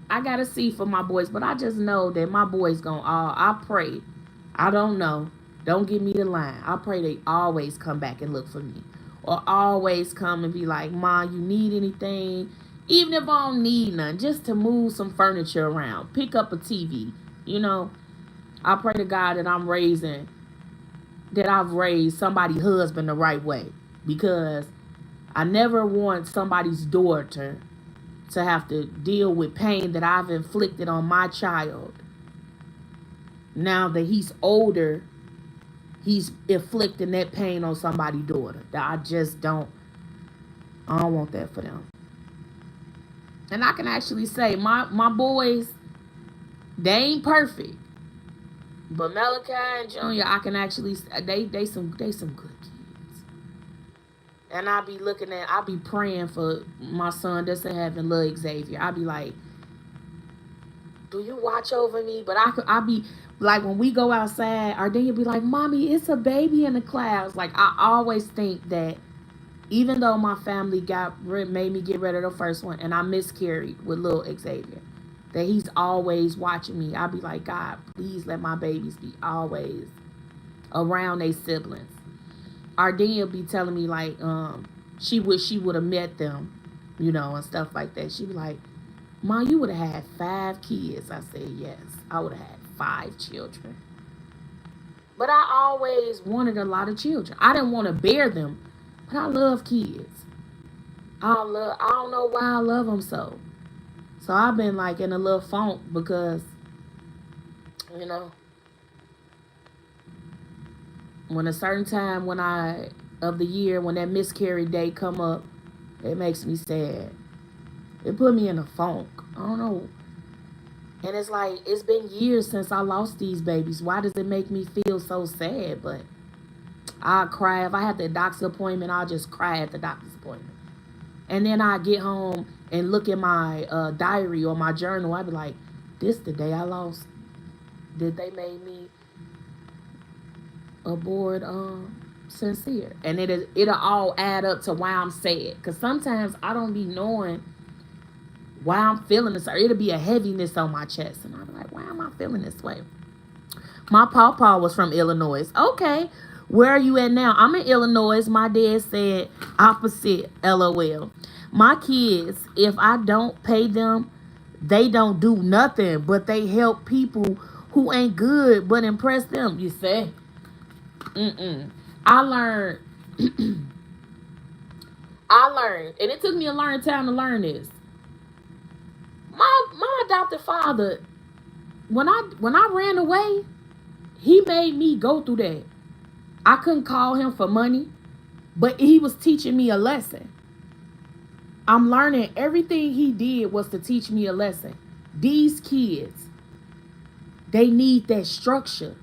I got to see for my boys, but I just know that my boys I pray. I don't know. Don't give me the line. I pray they always come back and look for me. Or always come and be like, Ma, you need anything? Even if I don't need none, just to move some furniture around. Pick up a TV. I pray to God that I've raised somebody's husband the right way. Because I never want somebody's daughter to have to deal with pain that I've inflicted on my child. Now that he's older, he's inflicting that pain on somebody's daughter. I don't want that for them. And I can actually say, my boys, they ain't perfect. But Malachi and Junior, I can actually, they some good kids. And I be praying for my son that's in heaven, little Xavier. I be like, do you watch over me? But I be like, when we go outside, Ardea be like, Mommy, it's a baby in the clouds. Like, I always think that even though my family made me get rid of the first one, and I miscarried with little Xavier, that he's always watching me. I be like, God, please let my babies be always around their siblings. Ardea be telling me like, she wish she would have met them, and stuff like that. She be like, Mom, you would have had 5 kids. I said, yes, I would have had 5 children. But I always wanted a lot of children. I didn't want to bear them, but I love kids. I don't know why I love them so. So I've been like in a little funk because, when a certain time of the year, when that miscarried day come up, it makes me sad. It put me in a funk. I don't know. And it's like, it's been years since I lost these babies. Why does it make me feel so sad? But I cry. If I have the doctor's appointment, I'll just cry at the doctor's appointment. And then I get home and look at my diary or my journal. I be like, this the day I lost. Did they make me aboard sincere? And it'll all add up to why I'm sad. Because sometimes I don't be knowing why I'm feeling this. Or it'll be a heaviness on my chest. And I'll be like, why am I feeling this way? My pawpaw was from Illinois. Okay. Where are you at now? I'm in Illinois. My dad said opposite. LOL. My kids, if I don't pay them, they don't do nothing, but they help people who ain't good but impress them. You say? I learned. And it took me a long time to learn this. My adopted father, when I ran away, he made me go through that. I couldn't call him for money, but he was teaching me a lesson. I'm learning everything he did was to teach me a lesson. These kids, they need that structure.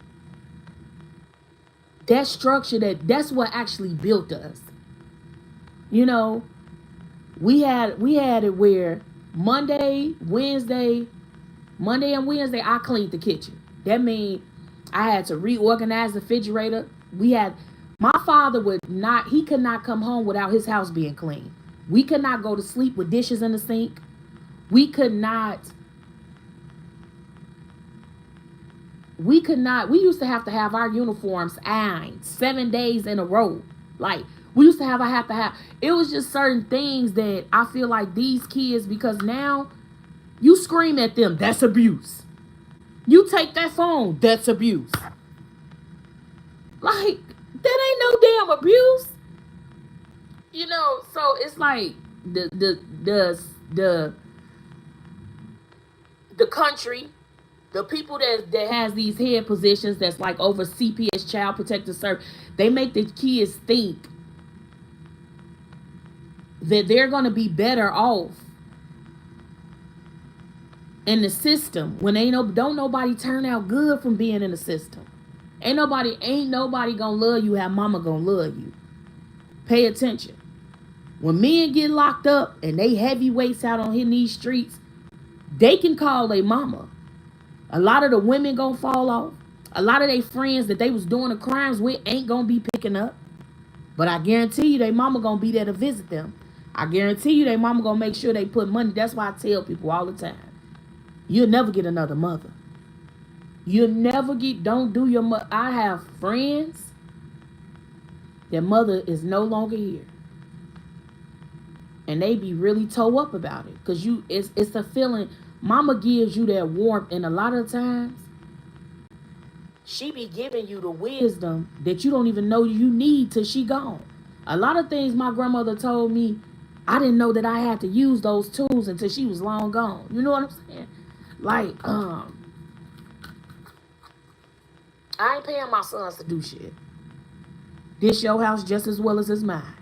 That structure, that's what actually built us. You know, we had it where Monday and Wednesday, I cleaned the kitchen. That means I had to reorganize the refrigerator. My father he could not come home without his house being clean. We could not go to sleep with dishes in the sink. We used to have our uniforms ironed 7 days in a row. Like, we used to have it was just certain things that I feel like these kids, because now you scream at them, that's abuse. You take that phone, that's abuse. Like, that ain't no damn abuse. You know, so it's like the country, the people that has these head positions that's like over CPS, Child Protective Service, they make the kids think that they're gonna be better off in the system when don't nobody turn out good from being in the system. Ain't nobody gonna love you how mama gonna love you. Pay attention. When men get locked up and they heavyweights out on these streets, they can call their mama. A lot of the women gonna fall off. A lot of their friends that they was doing the crimes with ain't gonna be picking up. But I guarantee you, their mama gonna be there to visit them. I guarantee you, their mama gonna make sure they put money. That's why I tell people all the time, you'll never get another mother. Don't do your mother. I have friends, their mother is no longer here. And they be really toe up about it. Because it's a feeling. Mama gives you that warmth. And a lot of times, she be giving you the wisdom that you don't even know you need till she gone. A lot of things my grandmother told me, I didn't know that I had to use those tools until she was long gone. You know what I'm saying? Like, I ain't paying my sons to do shit. This your house just as well as it's mine.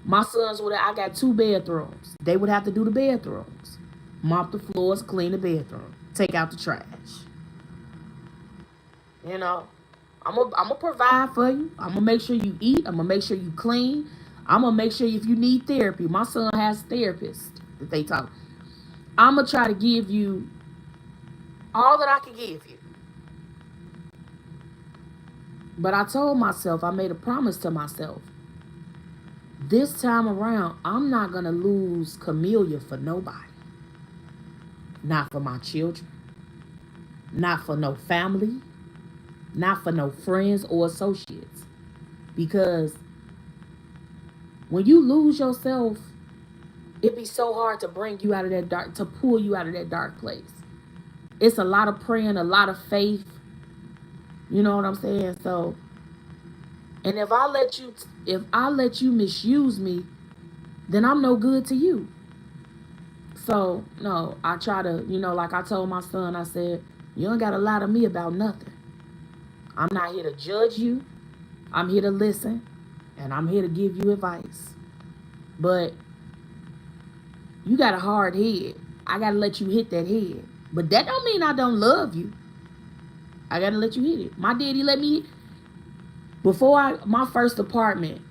My sons I got 2 bedrooms. They would have to do the bedrooms. Mop the floors, clean the bedroom, take out the trash. You know, I'm gonna provide for you. I'm gonna make sure you eat. I'm gonna make sure you clean. I'm gonna make sure if you need therapy. My son has therapists that they talk. I'm gonna try to give you all that I can give you. But I told myself, I made a promise to myself, this time around, I'm not going to lose Camillia for nobody. Not for my children. Not for no family. Not for no friends or associates. Because when you lose yourself, it be so hard to bring you out of that dark, to pull you out of that dark place. It's a lot of praying, a lot of faith. You know what I'm saying? So, and if I let you misuse me, then I'm no good to you. So, no, I try to, like I told my son, I said, you don't got to lie to me about nothing. I'm not here to judge you. I'm here to listen. And I'm here to give you advice. But you got a hard head. I got to let you hit that head. But that don't mean I don't love you. I gotta let you hit it. My daddy let me, my first apartment,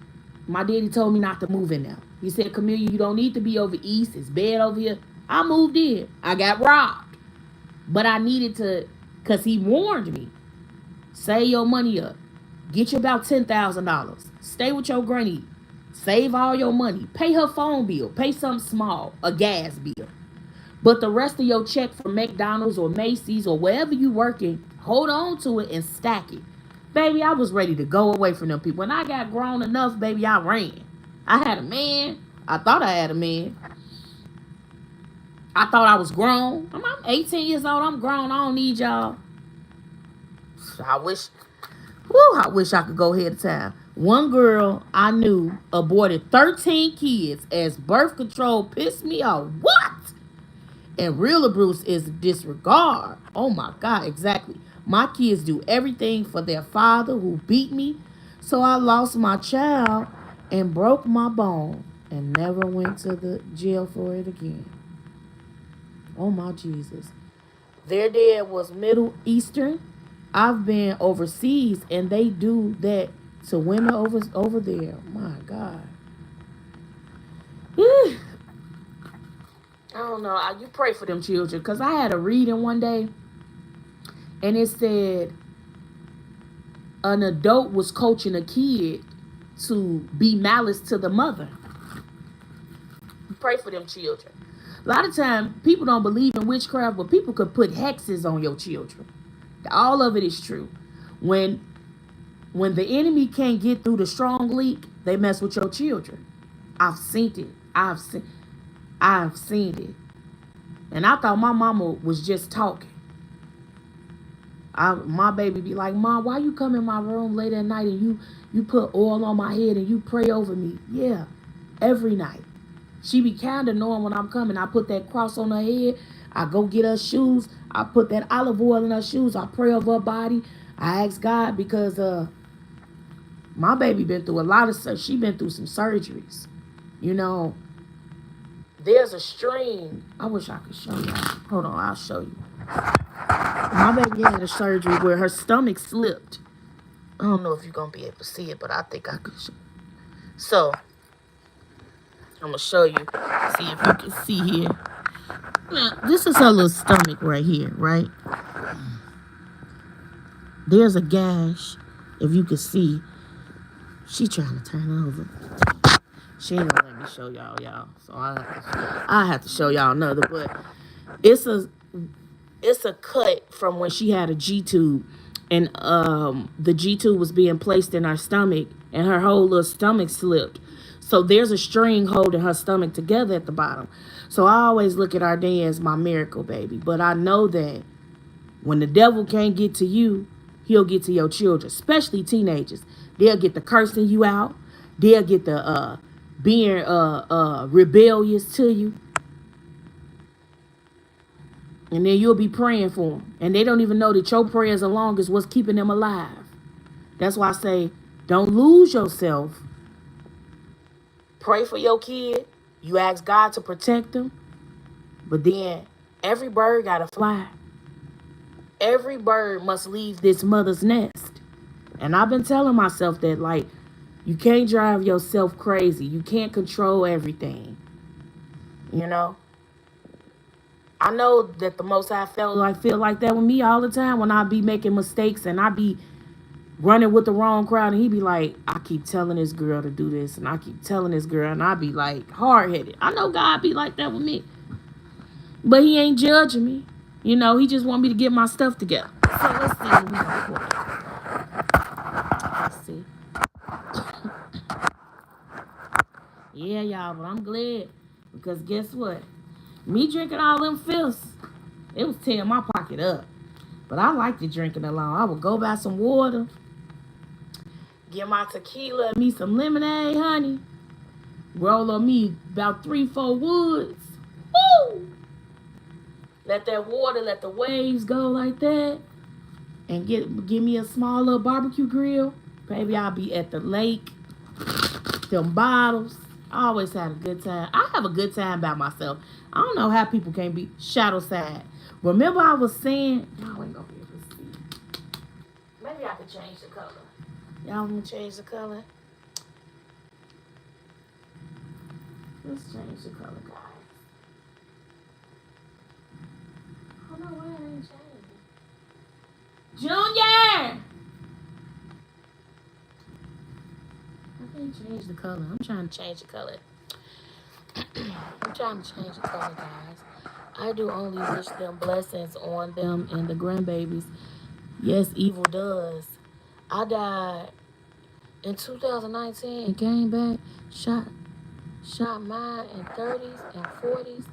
my daddy told me not to move in there. He said, Camilla, you don't need to be over east. It's bad over here. I moved in. I got robbed. But I needed to, because he warned me. Save your money up. Get you about $10,000. Stay with your granny. Save all your money. Pay her phone bill. Pay something small. A gas bill. But the rest of your check from McDonald's or Macy's or wherever you working, hold on to it and stack it. Baby, I was ready to go away from them people. When I got grown enough, baby, I ran. I had a man. I thought I had a man. I thought I was grown. I'm 18 years old. I'm grown. I don't need y'all. I wish I could go ahead of time. One girl I knew aborted 13 kids as birth control pissed me off. What? And real abuse is disregard. Oh my God, exactly. My kids do everything for their father who beat me. So I lost my child and broke my bone and never went to the jail for it again. Oh my Jesus. Their dad was Middle Eastern. I've been overseas and they do that to women over there. My God. I don't know. You pray for them children. Because I had a reading one day. And it said an adult was coaching a kid to be malice to the mother. Pray for them children. A lot of times, people don't believe in witchcraft, but people could put hexes on your children. All of it is true. When the enemy can't get through the strong leak, they mess with your children. I've seen it. I've seen it. And I thought my mama was just talking. My baby be like, Mom, why you come in my room late at night and you put oil on my head and you pray over me? Yeah, every night. She be kind of knowing when I'm coming. I put that cross on her head. I go get her shoes. I put that olive oil in her shoes. I pray over her body. I ask God because my baby been through a lot of stuff. She been through some surgeries. You know, there's a string. I wish I could show you. Hold on, I'll show you. My baby had a surgery where her stomach slipped. I don't know if you're going to be able to see it, but I think I could show you. So, I'm going to show you. See if you can see here. Now, this is her little stomach right here, right? There's a gash. If you can see. She trying to turn over. She ain't going to let me show y'all. So, I have to show y'all another. But it's a cut from when she had a G-tube. And the G-tube was being placed in her stomach. And her whole little stomach slipped. So there's a string holding her stomach together at the bottom. So I always look at our day as my miracle baby. But I know that when the devil can't get to you, he'll get to your children, especially teenagers. They'll get the cursing you out. They'll get the being rebellious to you. And then you'll be praying for them. And they don't even know that your prayers along is what's keeping them alive. That's why I say, don't lose yourself. Pray for your kid. You ask God to protect them. But then every bird got to fly. Every bird must leave this mother's nest. And I've been telling myself that, like, you can't drive yourself crazy. You can't control everything. You know? I know that the Most High feel like that with me all the time when I be making mistakes and I be running with the wrong crowd, and he be like, I keep telling this girl to do this, and I keep telling this girl, and I be like hard-headed. I know God be like that with me. But he ain't judging me. You know, he just want me to get my stuff together. So let's see what we gonna Let's see. Yeah, y'all, but I'm glad. Because guess what? Me drinking all them filths, it was tearing my pocket up. But I liked it drinking alone. I would go buy some water, get my tequila and me some lemonade, honey. Roll on me about 3-4 woods. Woo! Let that water, let the waves go like that. And give me a small little barbecue grill. Baby, I'll be at the lake. Them bottles. I always had a good time. I have a good time by myself. I don't know how people can't be shadow side. Remember I was saying, y'all ain't gonna be able to see. Maybe I could change the color. Y'all want me to change the color? Let's change the color, guys. Oh no, why I ain't changing? Junior! I can't change the color. I'm trying to change the color. I'm trying to change the color, guys. I do only wish them blessings on them and the grandbabies. Yes, evil does. I died in 2019 and came back, shot mine in 30s and 40s.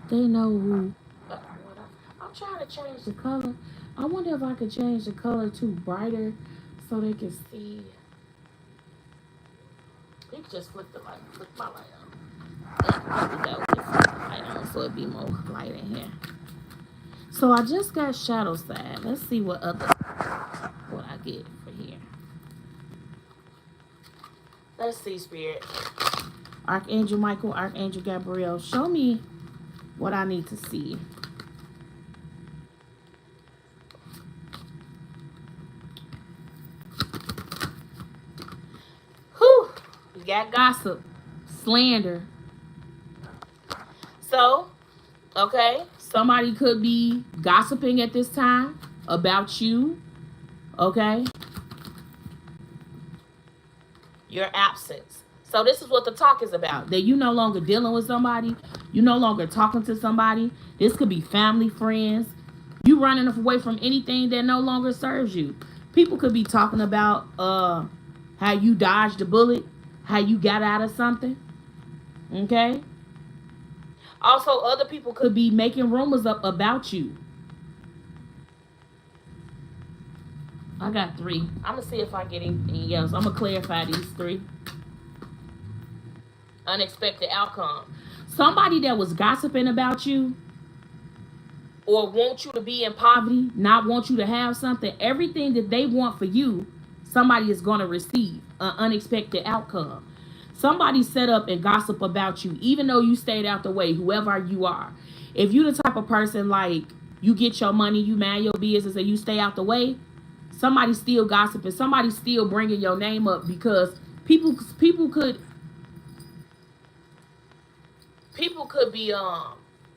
They know who. I'm trying to change the color. I wonder if I could change the color to brighter so they can see. You can just flip my light on. There we go. Just flip the light on so it'd be more light in here. So I just got shadow side. Let's see what I get for here. Let's see, Spirit. Archangel Michael, Archangel Gabriel, show me what I need to see. Whew. We got gossip, slander. So, okay, somebody could be gossiping at this time about you, okay? Your absence. So this is what the talk is about. That you no longer dealing with somebody. You no longer talking to somebody. This could be family, friends. You running away from anything that no longer serves you. People could be talking about how you dodged a bullet, how you got out of something. Okay? Also, other people could be making rumors up about you. I got 3. I'm going to see if I get anything else. I'm going to clarify these 3. Unexpected outcome. Somebody that was gossiping about you or want you to be in poverty, not want you to have something, everything that they want for you, somebody is going to receive an unexpected outcome. Somebody set up and gossip about you, even though you stayed out the way, whoever you are. If you the type of person like you get your money, you mind your business, and you stay out the way, somebody still gossiping, somebody still bringing your name up because people could be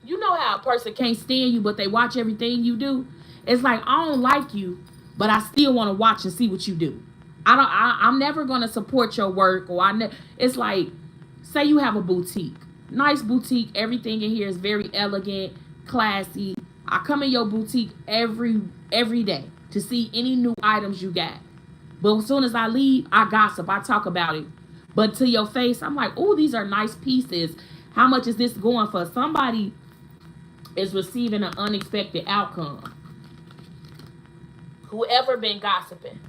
you know how a person can't stand you but they watch everything you do. It's like, I don't like you but I still want to watch and see what you do. I'm never going to support your work, or it's like, say you have a boutique, nice boutique, everything in here is very elegant, classy. I come in your boutique every day to see any new items you got, but as soon as I leave, I gossip, I talk about it, but to your face I'm like, oh, these are nice pieces. How much is this going for? Somebody is receiving an unexpected outcome. Whoever been gossiping.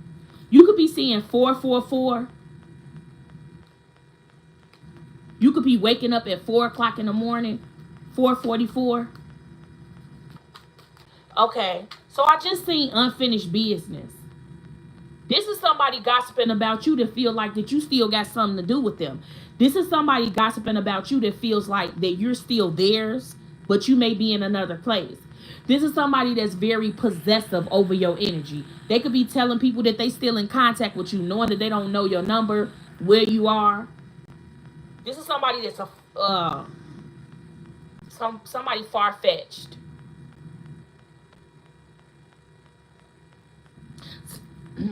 You could be seeing 444. You could be waking up at 4 o'clock in the morning, 4:44. Okay, so I just seen unfinished business. This is somebody gossiping about you that feel like that you still got something to do with them. This is somebody gossiping about you that feels like that you're still theirs, but you may be in another place. This is somebody that's very possessive over your energy. They could be telling people that they still in contact with you, knowing that they don't know your number, where you are. This is somebody that's somebody far-fetched.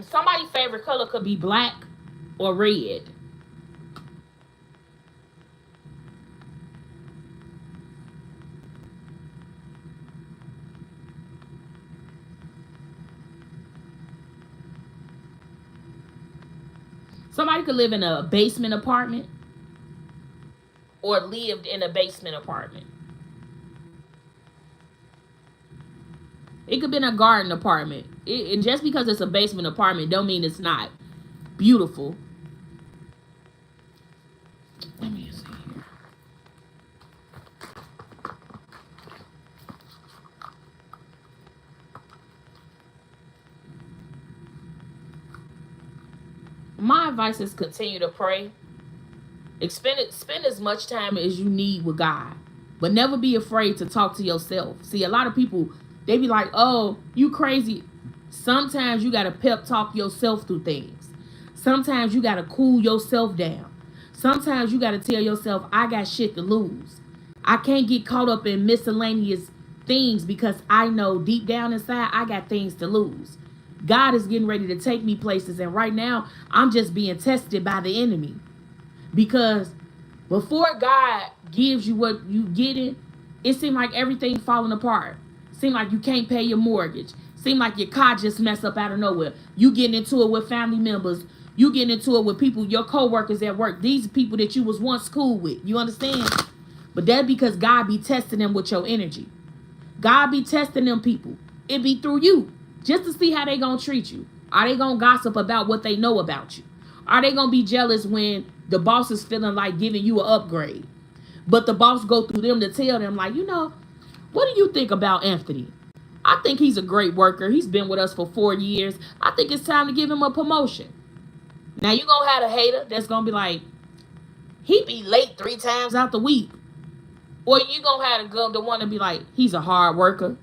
Somebody's favorite color could be black or red. Somebody could live in a basement apartment or lived in a basement apartment. It could be in a garden apartment. And just because it's a basement apartment don't mean it's not beautiful. Let me see here. My advice is continue to pray. Spend as much time as you need with God. But never be afraid to talk to yourself. See, a lot of people, they be like, oh, you crazy. Sometimes you got to pep talk yourself through things. Sometimes you got to cool yourself down. Sometimes you got to tell yourself, I got shit to lose. I can't get caught up in miscellaneous things because I know deep down inside I got things to lose. God is getting ready to take me places, and right now I'm just being tested by the enemy. Because before God gives you what you getting, it seems like everything falling apart. Seem like you can't pay your mortgage. Seem like your car just messed up out of nowhere. You getting into it with family members. You getting into it with people, your co-workers at work. These people that you was once cool with. You understand? But that's because God be testing them with your energy. God be testing them people. It be through you. Just to see how they gonna treat you. Are they gonna gossip about what they know about you? Are they gonna be jealous when the boss is feeling like giving you an upgrade? But the boss go through them to tell them, like, what do you think about Anthony? I think he's a great worker. He's been with us for 4 years. I think it's time to give him a promotion. Now you gonna have a hater that's gonna be like, he be late 3 times out the week. Or you gonna have the one to be like, he's a hard worker.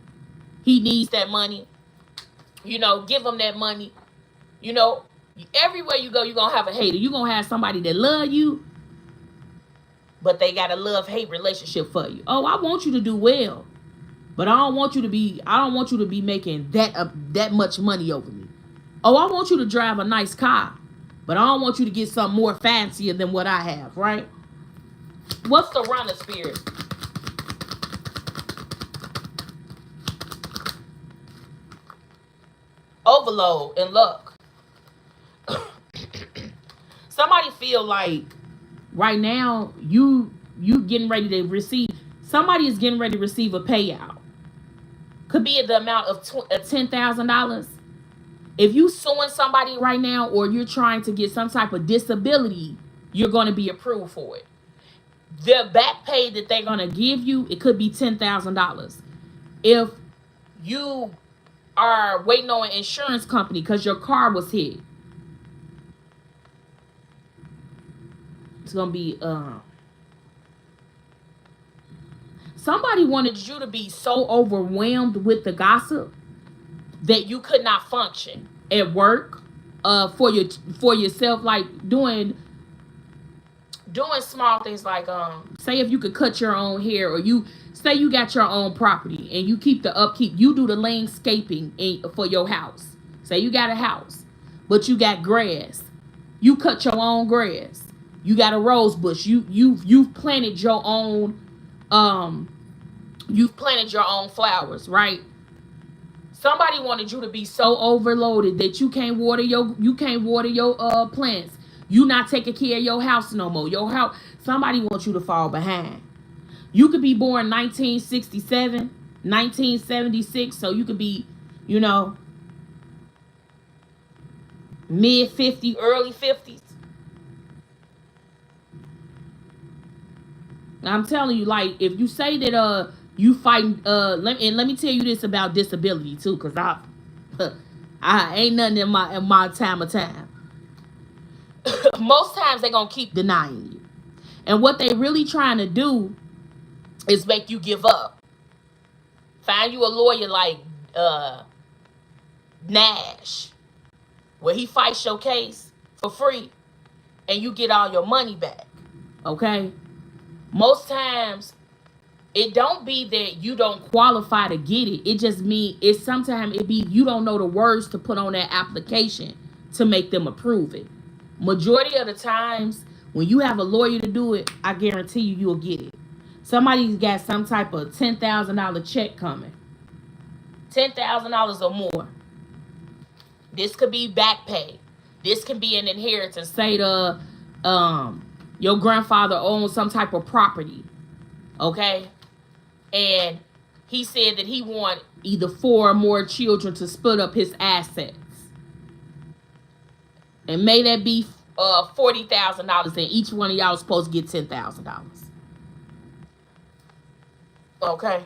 He needs that money. Give him that money. Everywhere you go, you're gonna have a hater. You're gonna have somebody that love you, but they got a love-hate relationship for you. Oh, I want you to do well, but I don't want you to be making that much money over me. Oh, I want you to drive a nice car, but I don't want you to get something more fancier than what I have, right? What's the runner spirit? Overload and luck. Somebody feel like right now you getting ready to receive, somebody is getting ready to receive a payout. Could be the amount of $10,000. If you suing somebody right now, or you're trying to get some type of disability, you're going to be approved for it. The back pay that they're going to give you, it could be $10,000. If you are waiting on an insurance company because your car was hit, it's gonna be somebody wanted you to be so overwhelmed with the gossip that you could not function at work, for yourself, like doing small things, like say if you could cut your own hair, or you say you got your own property and you keep the upkeep, you do the landscaping for your house. Say you got a house, but you got grass, you cut your own grass. You got a rose bush, you've planted your own flowers, right? Somebody wanted you to be so overloaded that you can't water your plants. You not taking care of your house no more. Your house, somebody wants you to fall behind. You could be born 1967, 1976, so you could be, mid 50s, early 50s. I'm telling you, like, if you say that you fighting, let me tell you this about disability too, because I ain't nothing in my time of time. Most times they gonna keep denying you, and what they really trying to do is make you give up. Find you a lawyer like Nash, where he fights your case for free and you get all your money back. Okay? Most times it don't be that you don't qualify to get it. It just mean it's sometimes it be you don't know the words to put on that application to make them approve it. Majority of the times when you have a lawyer to do it, I guarantee you'll get it. Somebody's got some type of $10,000 check coming. $10,000 or more. This could be back pay. This can be an inheritance. Say your grandfather owns some type of property. Okay? And he said that he want either 4 or more children to split up his assets. And may that be $40,000, and each one of y'all is supposed to get $10,000. Okay?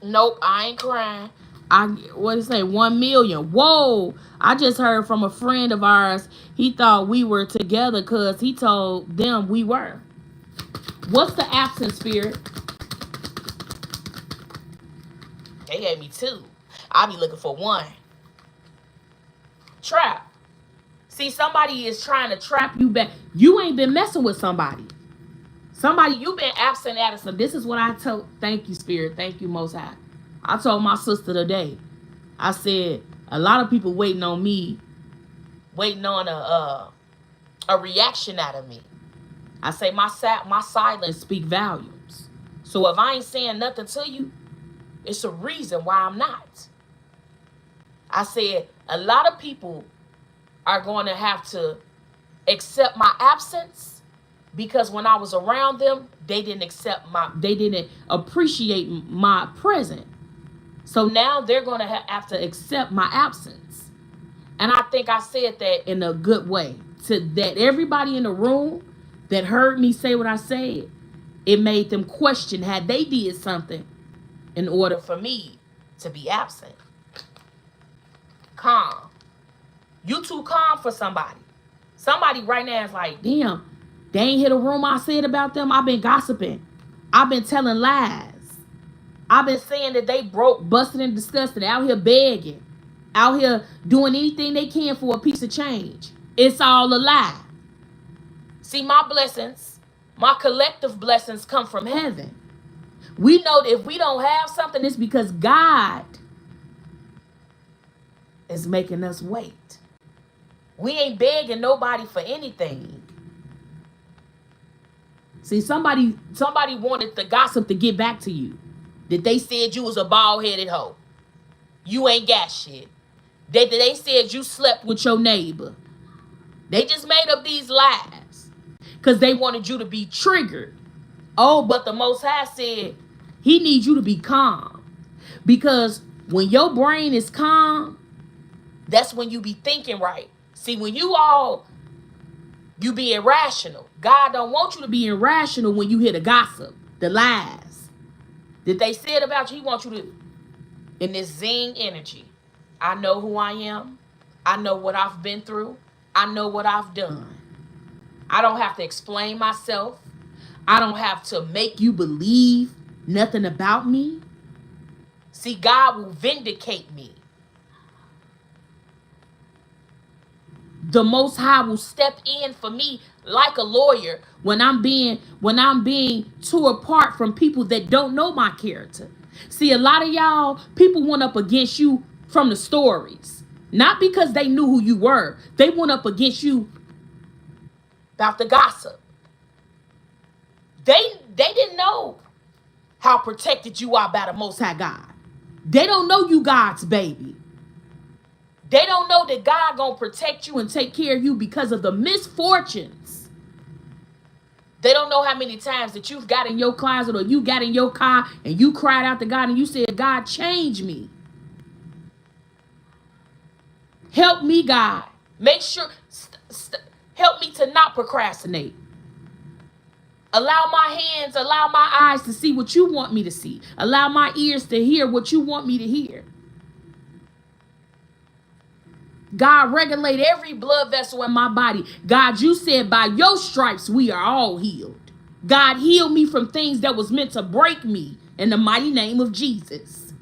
Nope, I ain't crying. What did it say? 1 million. Whoa. I just heard from a friend of ours. He thought we were together because he told them we were. What's the absent spirit? They gave me 2. I'll be looking for 1. Trap. See, somebody is trying to trap you back. You ain't been messing with somebody. Somebody, you've been absent at us. So this is what I told. Thank you, Spirit. Thank you, Most High. I told my sister today. I said, a lot of people waiting on me, waiting on a reaction out of me. I say my silence speak volumes. So if I ain't saying nothing to you, it's a reason why I'm not. I said a lot of people are going to have to accept my absence because when I was around them, they didn't appreciate my presence. So now they're going to have to accept my absence. And I think I said that in a good way. To that everybody in the room that heard me say what I said, it made them question had they did something in order for me to be absent. Calm. You too calm for somebody. Somebody right now is like, damn, they ain't hit a rumor I said about them. I've been gossiping. I've been telling lies. I've been saying that they broke, busted, and disgusted, out here begging, out here doing anything they can for a piece of change. It's all a lie. See, my blessings, my collective blessings come from heaven. We know that if we don't have something, it's because God is making us wait. We ain't begging nobody for anything. See, somebody wanted the gossip to get back to you. That they said you was a bald-headed hoe. You ain't got shit. They said you slept with your neighbor. They just made up these lies. Because they wanted you to be triggered. Oh, but the Most High said he needs you to be calm. Because when your brain is calm, that's when you be thinking right. See, when you be irrational. God don't want you to be irrational when you hear the gossip, the lies that they said about you. He wants you to, in this zing energy. I know who I am. I know what I've been through. I know what I've done. I don't have to explain myself. I don't have to make you believe nothing about me. See, God will vindicate me. The Most High will step in for me like a lawyer when I'm being too apart from people that don't know my character. See, a lot of y'all, people went up against you from the stories. Not because they knew who you were. They went up against you about the gossip. They didn't know how protected you are by the Most High God. They don't know you God's baby. They don't know that God gonna protect you and take care of you because of the misfortunes. They don't know how many times that you've got in your closet or you got in your car and you cried out to God and you said, God, change me. Help me, God. Make sure, help me to not procrastinate. Allow my hands, allow my eyes to see what you want me to see. Allow my ears to hear what you want me to hear. God, regulate every blood vessel in my body. God, you said by your stripes we are all healed. God, heal me from things that was meant to break me in the mighty name of Jesus.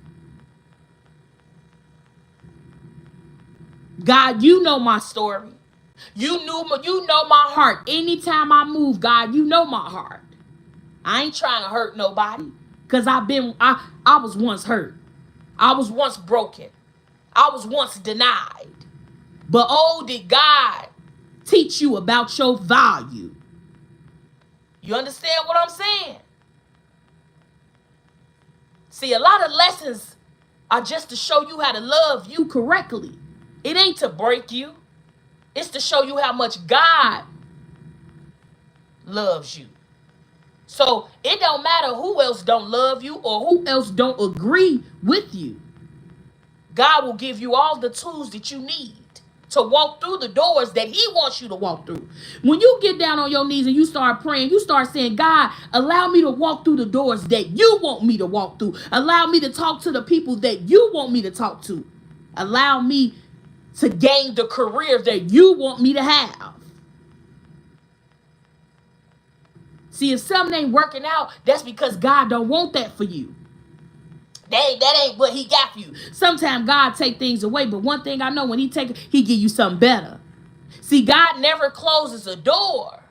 God, you know my story. You know my heart. Anytime I move, God, you know my heart. I ain't trying to hurt nobody because I was once hurt. I was once broken. I was once denied. But oh, did God teach you about your value? You understand what I'm saying? See, a lot of lessons are just to show you how to love you correctly. It ain't to break you. It's to show you how much God loves you. So it don't matter who else don't love you or who else don't agree with you. God will give you all the tools that you need to walk through the doors that he wants you to walk through. When you get down on your knees and you start praying, you start saying, God, allow me to walk through the doors that you want me to walk through. Allow me to talk to the people that you want me to talk to. Allow me to gain the career that you want me to have. See, if something ain't working out, that's because God don't want that for you. That ain't what he got for you. Sometimes God take things away, but one thing I know, when he take it, he give you something better. See, God never closes a door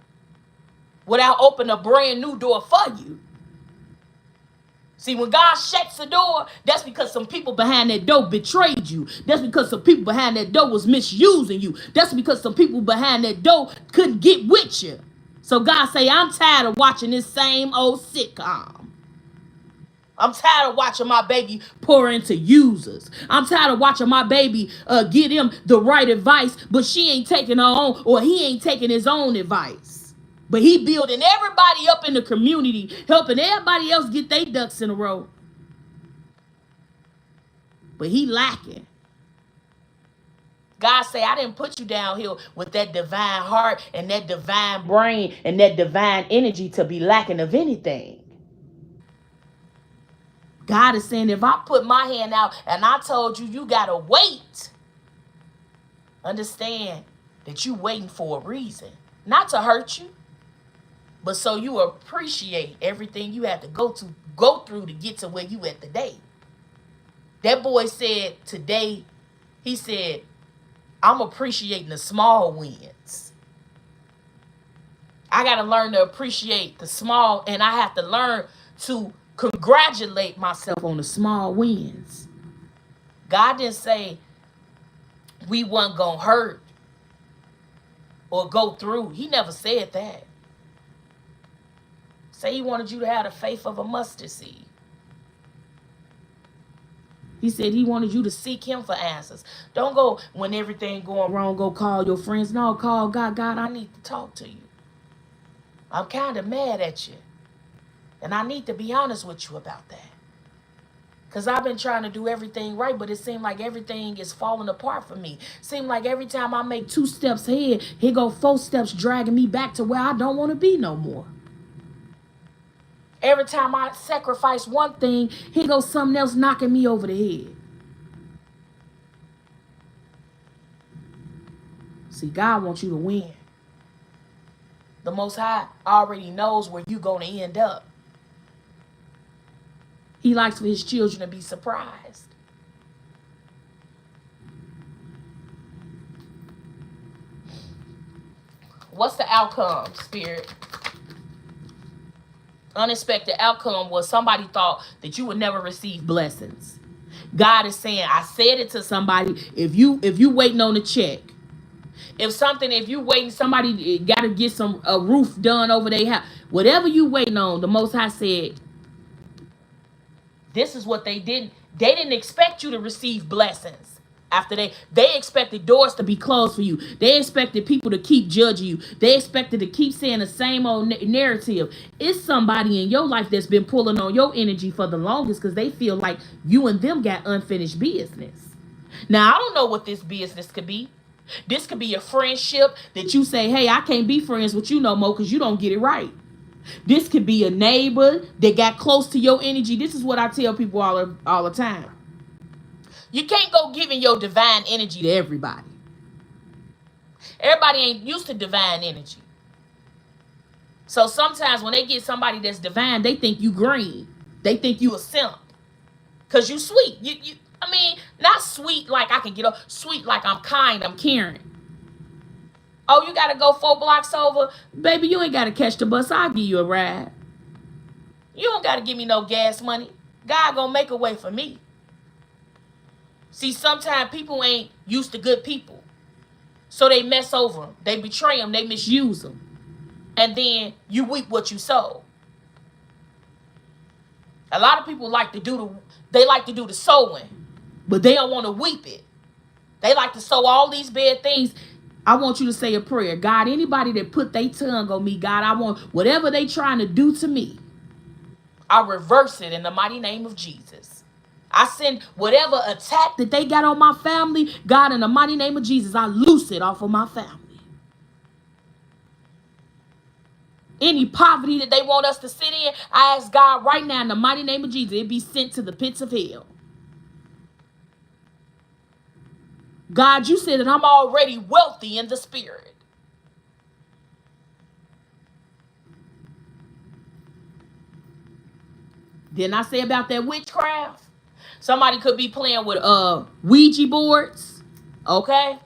without opening a brand new door for you. See, when God shuts the door, that's because some people behind that door betrayed you. That's because some people behind that door was misusing you. That's because some people behind that door couldn't get with you. So God say, I'm tired of watching this same old sitcom. I'm tired of watching my baby pour into users. I'm tired of watching my baby get him the right advice, but she ain't taking her own, or he ain't taking his own advice. But he building everybody up in the community, helping everybody else get their ducks in a row. But he lacking. God say, I didn't put you down here with that divine heart and that divine brain and that divine energy to be lacking of anything. God is saying, if I put my hand out and I told you, you got to wait, understand that you waiting for a reason. Not to hurt you, but so you appreciate everything you have to go through to get to where you at today. That boy said today, he said, I'm appreciating the small wins. I got to learn to appreciate the small, and I have to learn to congratulate myself on the small wins. God didn't say we wasn't going to hurt or go through. He never said that. Say he wanted you to have the faith of a mustard seed. He said he wanted you to seek him for answers. Don't go when everything going wrong, go call your friends. No, call God. God, I need to talk to you. I'm kind of mad at you. And I need to be honest with you about that. Because I've been trying to do everything right, but it seems like everything is falling apart for me. Seems like every time I make 2 steps ahead, here go 4 steps dragging me back to where I don't want to be no more. Every time I sacrifice one thing, here goes something else knocking me over the head. See, God wants you to win. The Most High already knows where you're going to end up. He likes for his children to be surprised. What's the outcome, Spirit? Unexpected outcome was somebody thought that you would never receive blessings. God is saying, I said it to somebody, if you waiting on a check, if you waiting, somebody got to get a roof done over their house, whatever you waiting on, the Most High said, this is what they didn't expect you to receive blessings. After they expected doors to be closed for you. They expected people to keep judging you. They expected to keep saying the same old narrative. It's somebody in your life that's been pulling on your energy for the longest because they feel like you and them got unfinished business. Now, I don't know what this business could be. This could be a friendship that you say, hey, I can't be friends with you no more because you don't get it right. This could be a neighbor that got close to your energy. This is what I tell people all the time. You can't go giving your divine energy to everybody. Everybody ain't used to divine energy. So sometimes when they get somebody that's divine, they think you green. They think you a simp. Because you sweet. I mean, not sweet like I can get up. Sweet like I'm kind, I'm caring. Oh, you got to go 4 blocks over? Baby, you ain't got to catch the bus. I'll give you a ride. You don't got to give me no gas money. God gonna make a way for me. See, sometimes people ain't used to good people. So they mess over them. They betray them. They misuse them. And then you reap what you sow. A lot of people like to do the sowing. But they don't want to weep it. They like to sow all these bad things. I want you to say a prayer. God, anybody that put their tongue on me, God, I want whatever they trying to do to me, I reverse it in the mighty name of Jesus. I send whatever attack that they got on my family, God, in the mighty name of Jesus, I loose it off of my family. Any poverty that they want us to sit in, I ask God right now in the mighty name of Jesus, it be sent to the pits of hell. God, you said that I'm already wealthy in the spirit. Didn't I say about that witchcraft? Somebody could be playing with Ouija boards. Okay?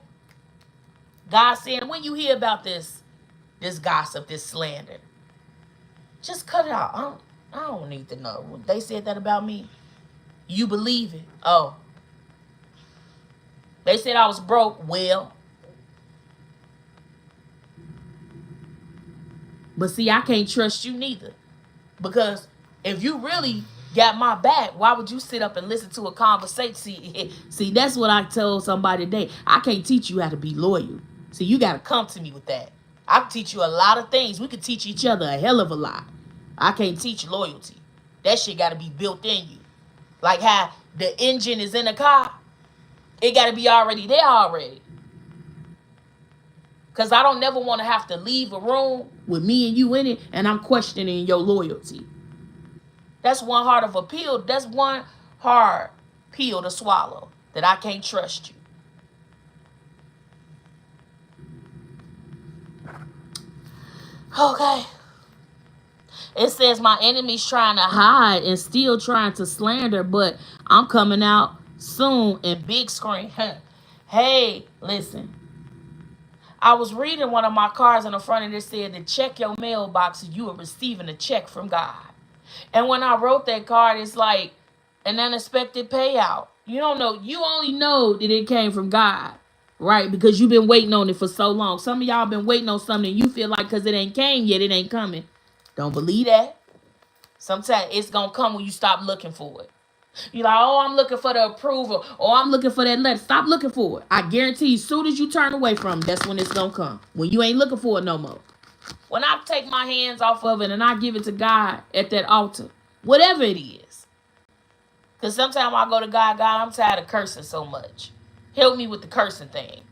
God said, when you hear about this gossip, this slander, just cut it out. I don't need to know. They said that about me. You believe it. Oh. They said I was broke. Well. But see, I can't trust you neither. Because if you really got my back, why would you sit up and listen to a conversation? See, that's what I told somebody today. I can't teach you how to be loyal. See, you got to come to me with that. I can teach you a lot of things. We can teach each other a hell of a lot. I can't teach loyalty. That shit got to be built in you. Like how the engine is in a car. It got to be already there already. Because I don't never want to have to leave a room with me and you in it and I'm questioning your loyalty. That's one hard of a pill. That's one hard pill to swallow. That I can't trust you. Okay. It says my enemy's trying to hide and still trying to slander, but I'm coming out soon in big screen. Hey, listen. I was reading one of my cards in the front and it said to check your mailbox and you are receiving a check from God. And when I wrote that card, it's like an unexpected payout. You don't know. You only know that it came from God, right? Because you've been waiting on it for so long. Some of y'all been waiting on something and you feel like because it ain't came yet, it ain't coming. Don't believe that. Sometimes it's going to come when you stop looking for it. You're like, oh, I'm looking for the approval. Or I'm looking for that letter. Stop looking for it. I guarantee you, as soon as you turn away from it, that's when it's going to come. When you ain't looking for it no more. When I take my hands off of it and I give it to God at that altar, whatever it is. Because sometimes I go to God, I'm tired of cursing so much. Help me with the cursing thing.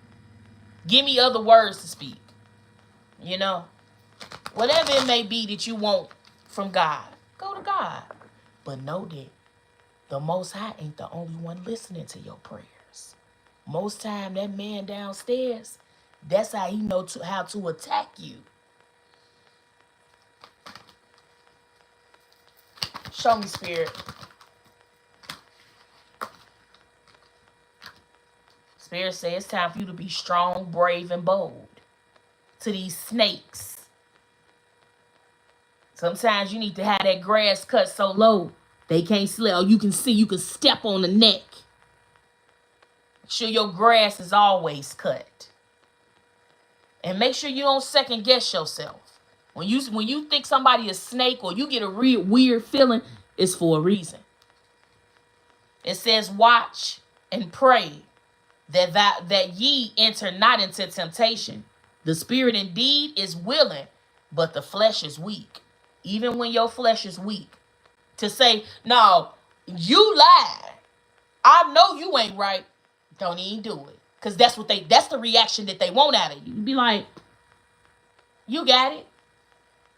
Give me other words to speak. You know? Whatever it may be that you want from God, go to God. But know that the Most High ain't the only one listening to your prayers. Most time that man downstairs, that's how he knows how to attack you. Show me, Spirit. Spirit says it's time for you to be strong, brave, and bold. To these snakes. Sometimes you need to have that grass cut so low they can't slip. Or you can step on the neck. Make sure your grass is always cut. And make sure you don't second guess yourself. When you think somebody is a snake or you get a weird feeling, it's for a reason. It says, watch and pray that ye enter not into temptation. The spirit indeed is willing, but the flesh is weak. Even when your flesh is weak. To say, no, you lie. I know you ain't right. Don't even do it. Because that's the reaction that they want out of you. You be like, you got it.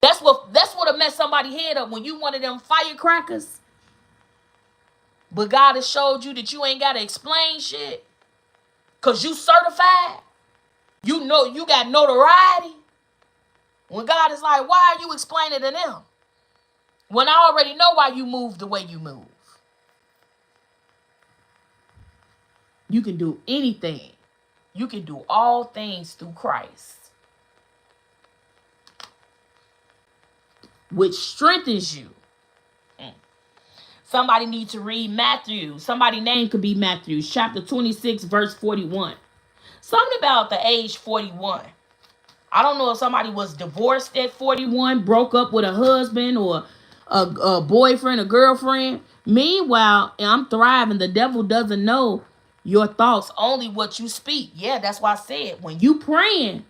That's what'll mess somebody's head up when you one of them firecrackers. But God has showed you that you ain't got to explain shit. Because you certified. You know you got notoriety. When God is like, why are you explaining to them? When I already know why you move the way you move. You can do anything. You can do all things through Christ. Which strengthens you. Somebody needs to read Matthew. Somebody's name could be Matthew. Chapter 26, verse 41. Something about the age 41. I don't know if somebody was divorced at 41, broke up with a husband or a boyfriend, a girlfriend. Meanwhile, I'm thriving. The devil doesn't know your thoughts, only what you speak. Yeah, that's why I said, when you praying,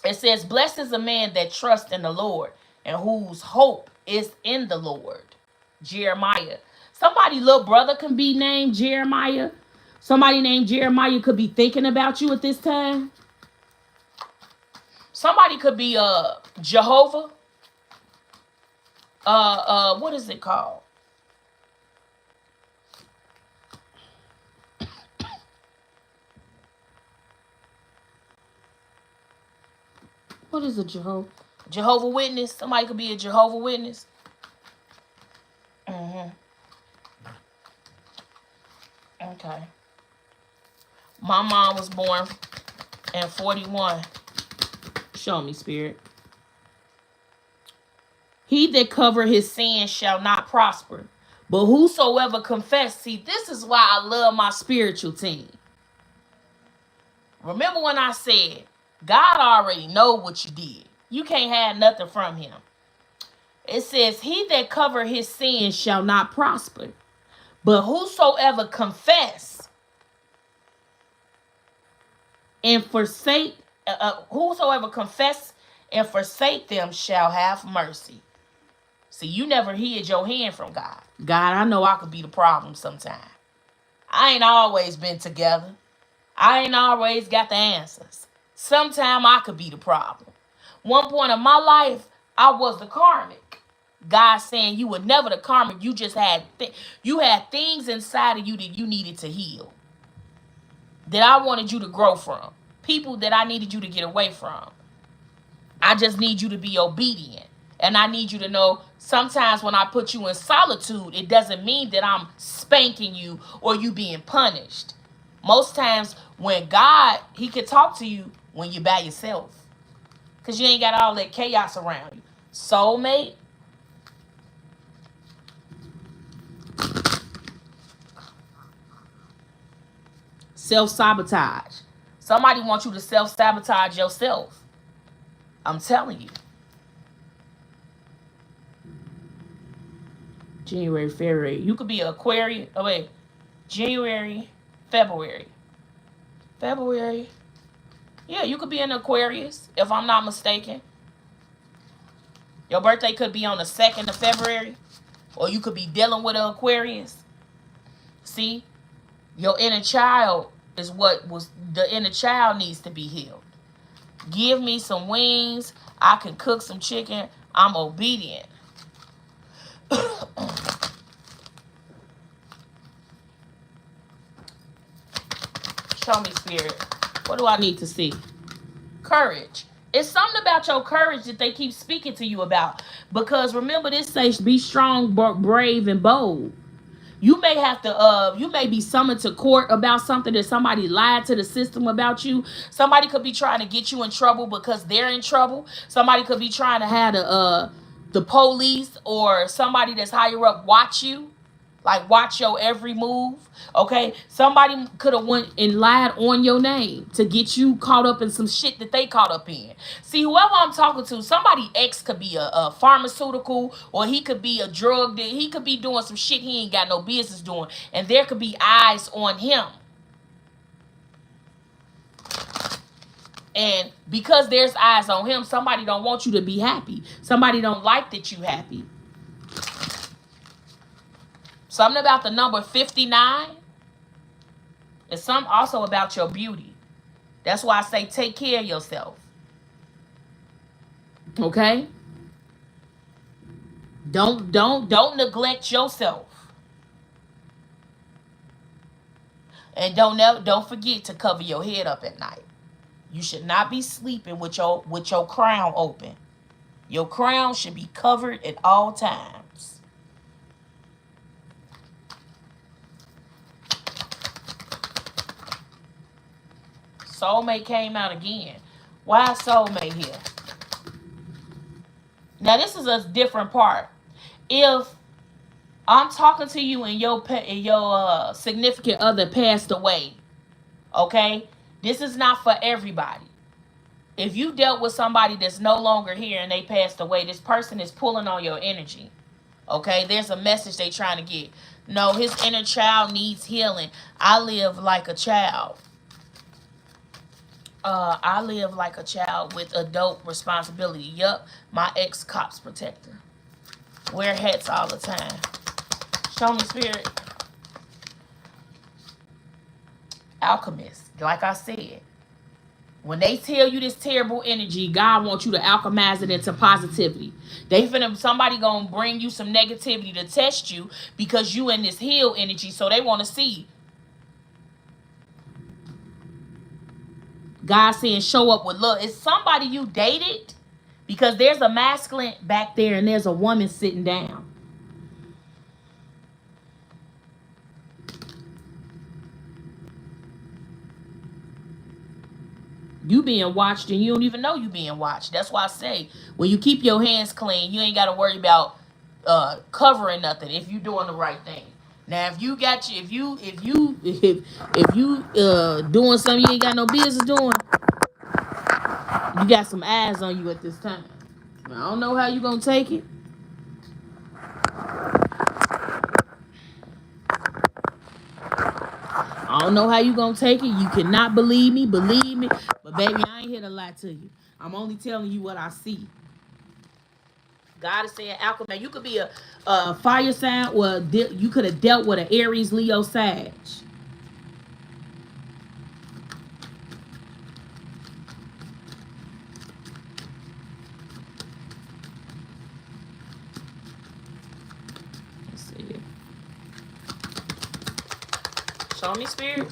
it says, blessed is a man that trusts in the Lord and whose hope is in the Lord. Jeremiah. Somebody little brother can be named Jeremiah. Somebody named Jeremiah could be thinking about you at this time. Somebody could be Jehovah. What is it called? What is a Jehovah Witness? Somebody could be a Jehovah Witness. Okay. My mom was born in 41. Show me, Spirit. He that cover his sin shall not prosper. But whosoever confess, see, this is why I love my spiritual team. Remember when I said, God already know what you did. You can't have nothing from him. It says, he that cover his sin shall not prosper. But whosoever confess and forsake, whosoever confess and forsake them shall have mercy. See, you never hid your hand from God. God, I know I could be the problem sometime. I ain't always been together. I ain't always got the answers. Sometime I could be the problem. One point of my life, I was the karmic. God saying you were never the karmic. You just had you had things inside of you that you needed to heal. That I wanted you to grow from. People that I needed you to get away from. I just need you to be obedient. And I need you to know sometimes when I put you in solitude, it doesn't mean that I'm spanking you or you being punished. Most times when God, he can talk to you when you're by yourself. Because you ain't got all that chaos around you. Soulmate. Self-sabotage. Somebody wants you to self-sabotage yourself. I'm telling you. January, February. You could be an Aquarius. Oh, wait. January, February. February. Yeah, you could be an Aquarius, if I'm not mistaken. Your birthday could be on the 2nd of February. Or you could be dealing with an Aquarius. See? Your inner child is what was... The inner child needs to be healed. Give me some wings. I can cook some chicken. I'm obedient. Show me, Spirit. What do I need to see? Courage. It's something about your courage that they keep speaking to you about. Because remember, this says be strong, brave, and bold. You may have to, you may be summoned to court about something that somebody lied to the system about you. Somebody could be trying to get you in trouble because they're in trouble. Somebody could be trying to have the police or somebody that's higher up watch you. Like, watch your every move, okay? Somebody could have went and lied on your name to get you caught up in some shit that they caught up in. See, whoever I'm talking to, somebody ex could be a pharmaceutical, or he could be a drug dealer. He could be doing some shit he ain't got no business doing, and there could be eyes on him. And because there's eyes on him, somebody don't want you to be happy. Somebody don't like that you happy. Something about the number 59. It's something also about your beauty. That's why I say take care of yourself. Okay? Don't neglect yourself. And don't forget to cover your head up at night. You should not be sleeping with your crown open. Your crown should be covered at all times. Soulmate came out again. Why soulmate here? Now this is a different part. If I'm talking to you and your significant other passed away, okay? This is not for everybody. If you dealt with somebody that's no longer here and they passed away, this person is pulling on your energy. Okay? There's a message they trying to get. No, his inner child needs healing. I live like a child. I live like a child with adult responsibility. Yup, my ex-cops protector. Wear hats all the time. Show me, spirit. Alchemist. Like I said, when they tell you this terrible energy, God wants you to alchemize it into positivity. Somebody gonna bring you some negativity to test you because you in this heal energy, so they want to see. God saying show up with love. Is somebody you dated? Because there's a masculine back there and there's a woman sitting down. You being watched and you don't even know you being watched. That's why I say when you keep your hands clean, you ain't got to worry about covering nothing if you doing the right thing. Now if you got you if you doing something you ain't got no business doing, you got some eyes on you at this time. I don't know how you gonna take it. I don't know how you gonna take it. You cannot believe me, but baby, I ain't here to lie to you. I'm only telling you what I see. God is saying, alchemy. You could be a fire sign, or you could have dealt with an Aries, Leo, Sag. Let's see. Show me, spirit.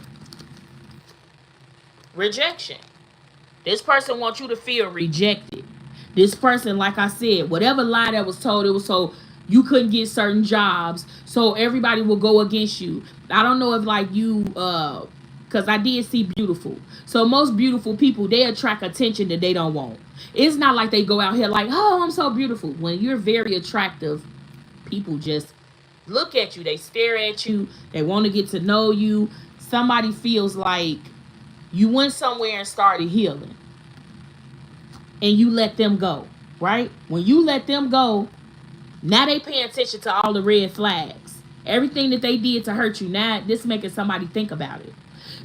Rejection. This person wants you to feel rejected. This person, like I said, whatever lie that was told, it was so you couldn't get certain jobs, so everybody will go against you. I don't know if like you, because I did see beautiful. So most beautiful people, they attract attention that they don't want. It's not like they go out here like, oh, I'm so beautiful. When you're very attractive, people just look at you. They stare at you. They want to get to know you. Somebody feels like you went somewhere and started healing and you let them go, right? When you let them go, now they paying attention to all the red flags. Everything that they did to hurt you, now this making somebody think about it.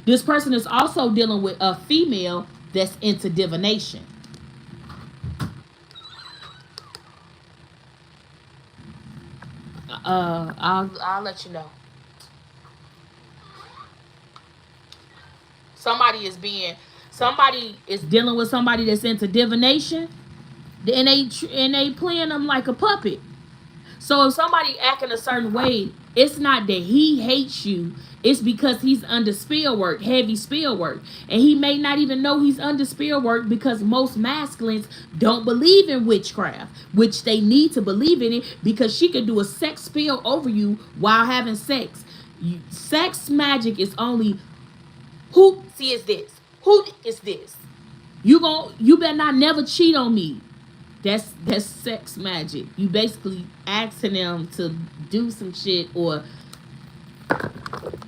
This person is also dealing with a female that's into divination. I'll let you know. Somebody is dealing with somebody that's into divination, and they playing them like a puppet. So if somebody acting a certain way, it's not that he hates you. It's because he's under spell work, heavy spell work. And he may not even know he's under spell work because most masculines don't believe in witchcraft, which they need to believe in it because she can do a sex spell over you while having sex. Sex magic is only who see is this. Who is this? You better not never cheat on me. That's sex magic. You basically asking them to do some shit, or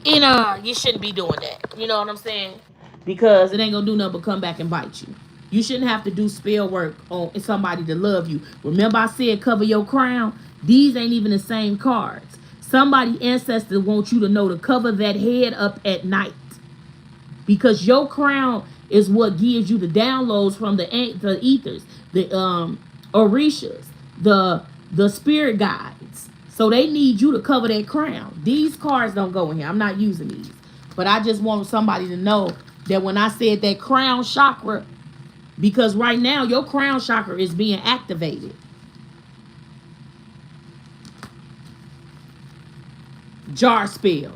you shouldn't be doing that. You know what I'm saying? Because it ain't gonna do nothing but come back and bite you. You shouldn't have to do spell work on somebody to love you. Remember I said cover your crown? These ain't even the same cards. Somebody ancestor wants you to know to cover that head up at night. Because your crown is what gives you the downloads from the ethers, the orishas, the spirit guides. So they need you to cover that crown. These cards don't go in here. I'm not using these. But I just want somebody to know that when I said that crown chakra, because right now your crown chakra is being activated. Jar spell.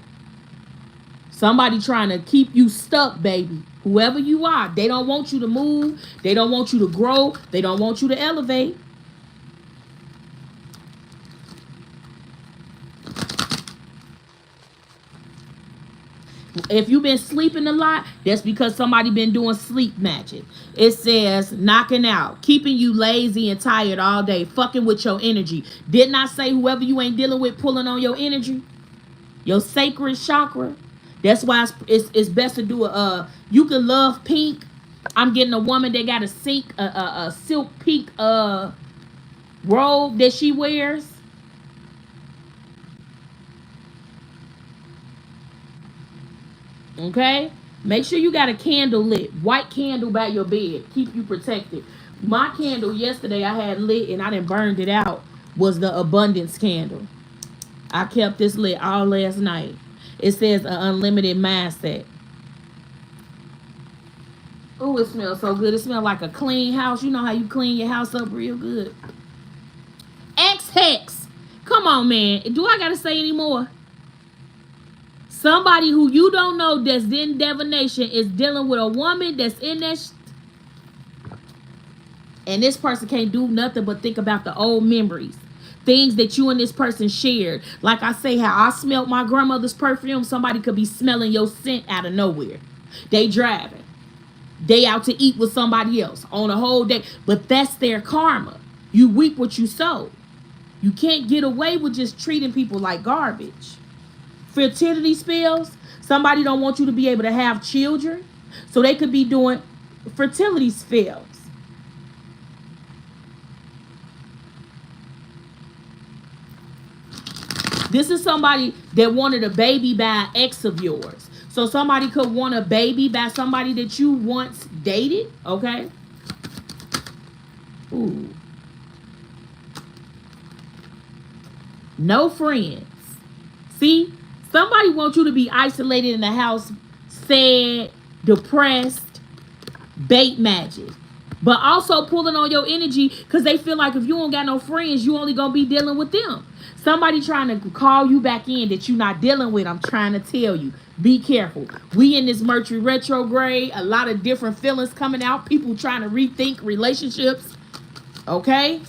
Somebody trying to keep you stuck, baby. Whoever you are, they don't want you to move. They don't want you to grow. They don't want you to elevate. If you've been sleeping a lot, that's because somebody been doing sleep magic. It says knocking out, keeping you lazy and tired all day, fucking with your energy. Didn't I say whoever you ain't dealing with pulling on your energy? Your sacred chakra. That's why it's best to do you can love pink. I'm getting a woman that got a silk pink robe that she wears. Okay? Make sure you got a candle lit. White candle by your bed. Keep you protected. My candle yesterday I had lit and I done burned it out was the abundance candle. I kept this lit all last night. It says an unlimited mindset. Oh, it smells so good. It smells like a clean house. You know how you clean your house up real good. X-Hex. Come on, man. Do I got to say any more? Somebody who you don't know that's in divination is dealing with a woman that's in that and this person can't do nothing but think about the old memories. Things that you and this person shared. Like I say, how I smelled my grandmother's perfume, somebody could be smelling your scent out of nowhere. They driving. They out to eat with somebody else on a whole day. But that's their karma. You reap what you sow. You can't get away with just treating people like garbage. Fertility spells. Somebody don't want you to be able to have children. So they could be doing fertility spells. This is somebody that wanted a baby by an ex of yours. So somebody could want a baby by somebody that you once dated, okay? Ooh. No friends. See? Somebody wants you to be isolated in the house, sad, depressed, bait magic. But also pulling on your energy because they feel like if you don't got no friends, you only gonna be dealing with them. Somebody trying to call you back in that you're not dealing with. I'm trying to tell you, be careful. We in this Mercury retrograde, a lot of different feelings coming out. People trying to rethink relationships. Okay?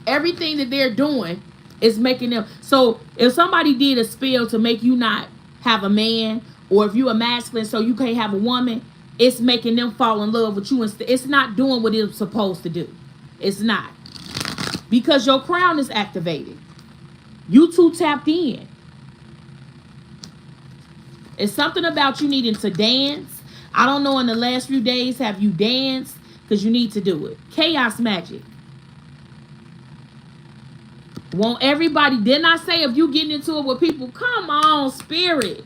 Everything that they're doing is making them. So if somebody did a spell to make you not have a man, or if you're a masculine so you can't have a woman, it's making them fall in love with you. It's not doing what it's supposed to do. It's not. Because your crown is activated. You two tapped in. It's something about you needing to dance. I don't know in the last few days, have you danced? Because you need to do it. Chaos magic. Want everybody, didn't I say if you getting into it with people, come on, spirit.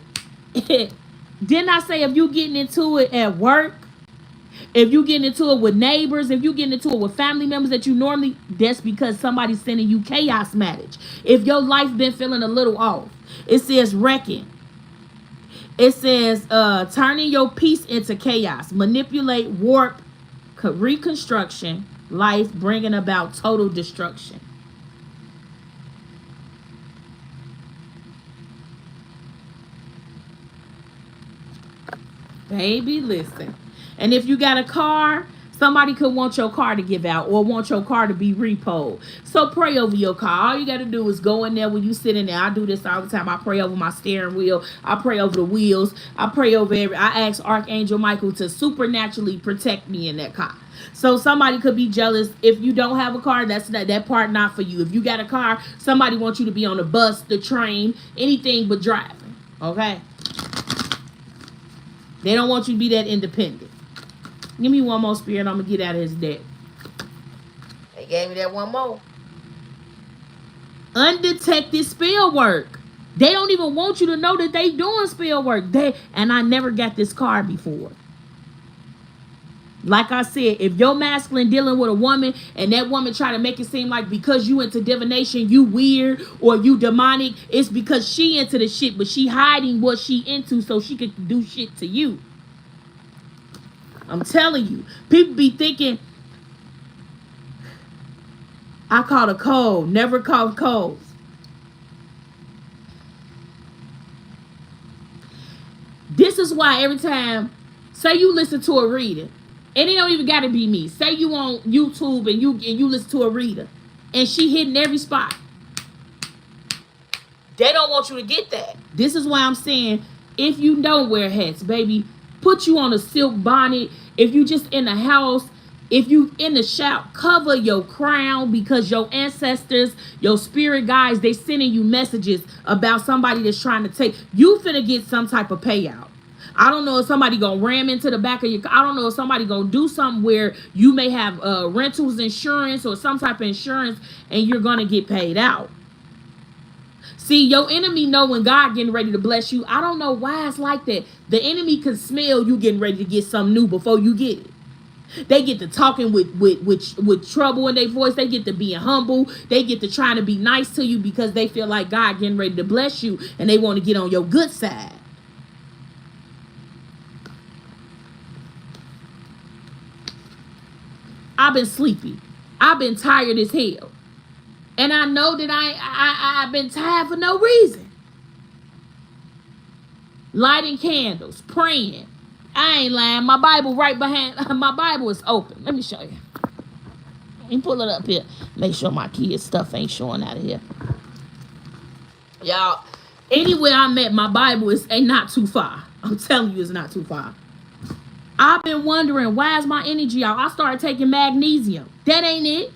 Didn't I say if you getting into it at work, if you getting into it with neighbors, if you getting into it with family members that you normally, that's because somebody's sending you chaos magic. If your life been feeling a little off, it says wrecking. It says turning your peace into chaos, manipulate, warp, reconstruction, life, bringing about total destruction. Baby, listen. And if you got a car, somebody could want your car to give out or want your car to be repoed. So pray over your car. All you got to do is go in there when you sit in there. I do this all the time. I pray over my steering wheel. I pray over the wheels. I pray over I ask Archangel Michael to supernaturally protect me in that car. So somebody could be jealous. If you don't have a car, that's not, that part not for you. If you got a car, somebody wants you to be on the bus, the train, anything but driving. Okay? They don't want you to be that independent. Give me one more, spirit. I'm going to get out of his deck. They gave me that one more. Undetected spell work. They don't even want you to know that they doing spell work. And I never got this card before. Like I said, if you're masculine dealing with a woman and that woman try to make it seem like because you into divination, you weird or you demonic, it's because she into the shit, but she hiding what she into so she could do shit to you. I'm telling you, people be thinking, I caught a cold, never caught colds. This is why every time, say you listen to a reader, and it don't even gotta be me. Say you on YouTube and you listen to a reader, and she hitting every spot. They don't want you to get that. This is why I'm saying, if you don't wear hats, baby, put you on a silk bonnet. If you just in the house, if you in the shower, cover your crown, because your ancestors, your spirit guides, they sending you messages about somebody that's trying to take. You finna get some type of payout. I don't know if somebody gonna ram into the back of your car. I don't know if somebody gonna do something where you may have rentals insurance or some type of insurance and you're gonna get paid out. See, your enemy know when God getting ready to bless you. I don't know why it's like that. The enemy can smell you getting ready to get something new before you get it. They get to talking with trouble in their voice. They get to being humble. They get to trying to be nice to you because they feel like God getting ready to bless you and they want to get on your good side. I've been sleepy. I've been tired as hell. And I know that I've been tired for no reason. Lighting candles, praying. I ain't lying. My Bible right behind, my Bible is open. Let me show you. Let me pull it up here. Make sure my kids' stuff ain't showing out of here. Y'all, anywhere I'm at, my Bible ain't not too far. I'm telling you, it's not too far. I've been wondering, why is my energy out? I started taking magnesium. That ain't it.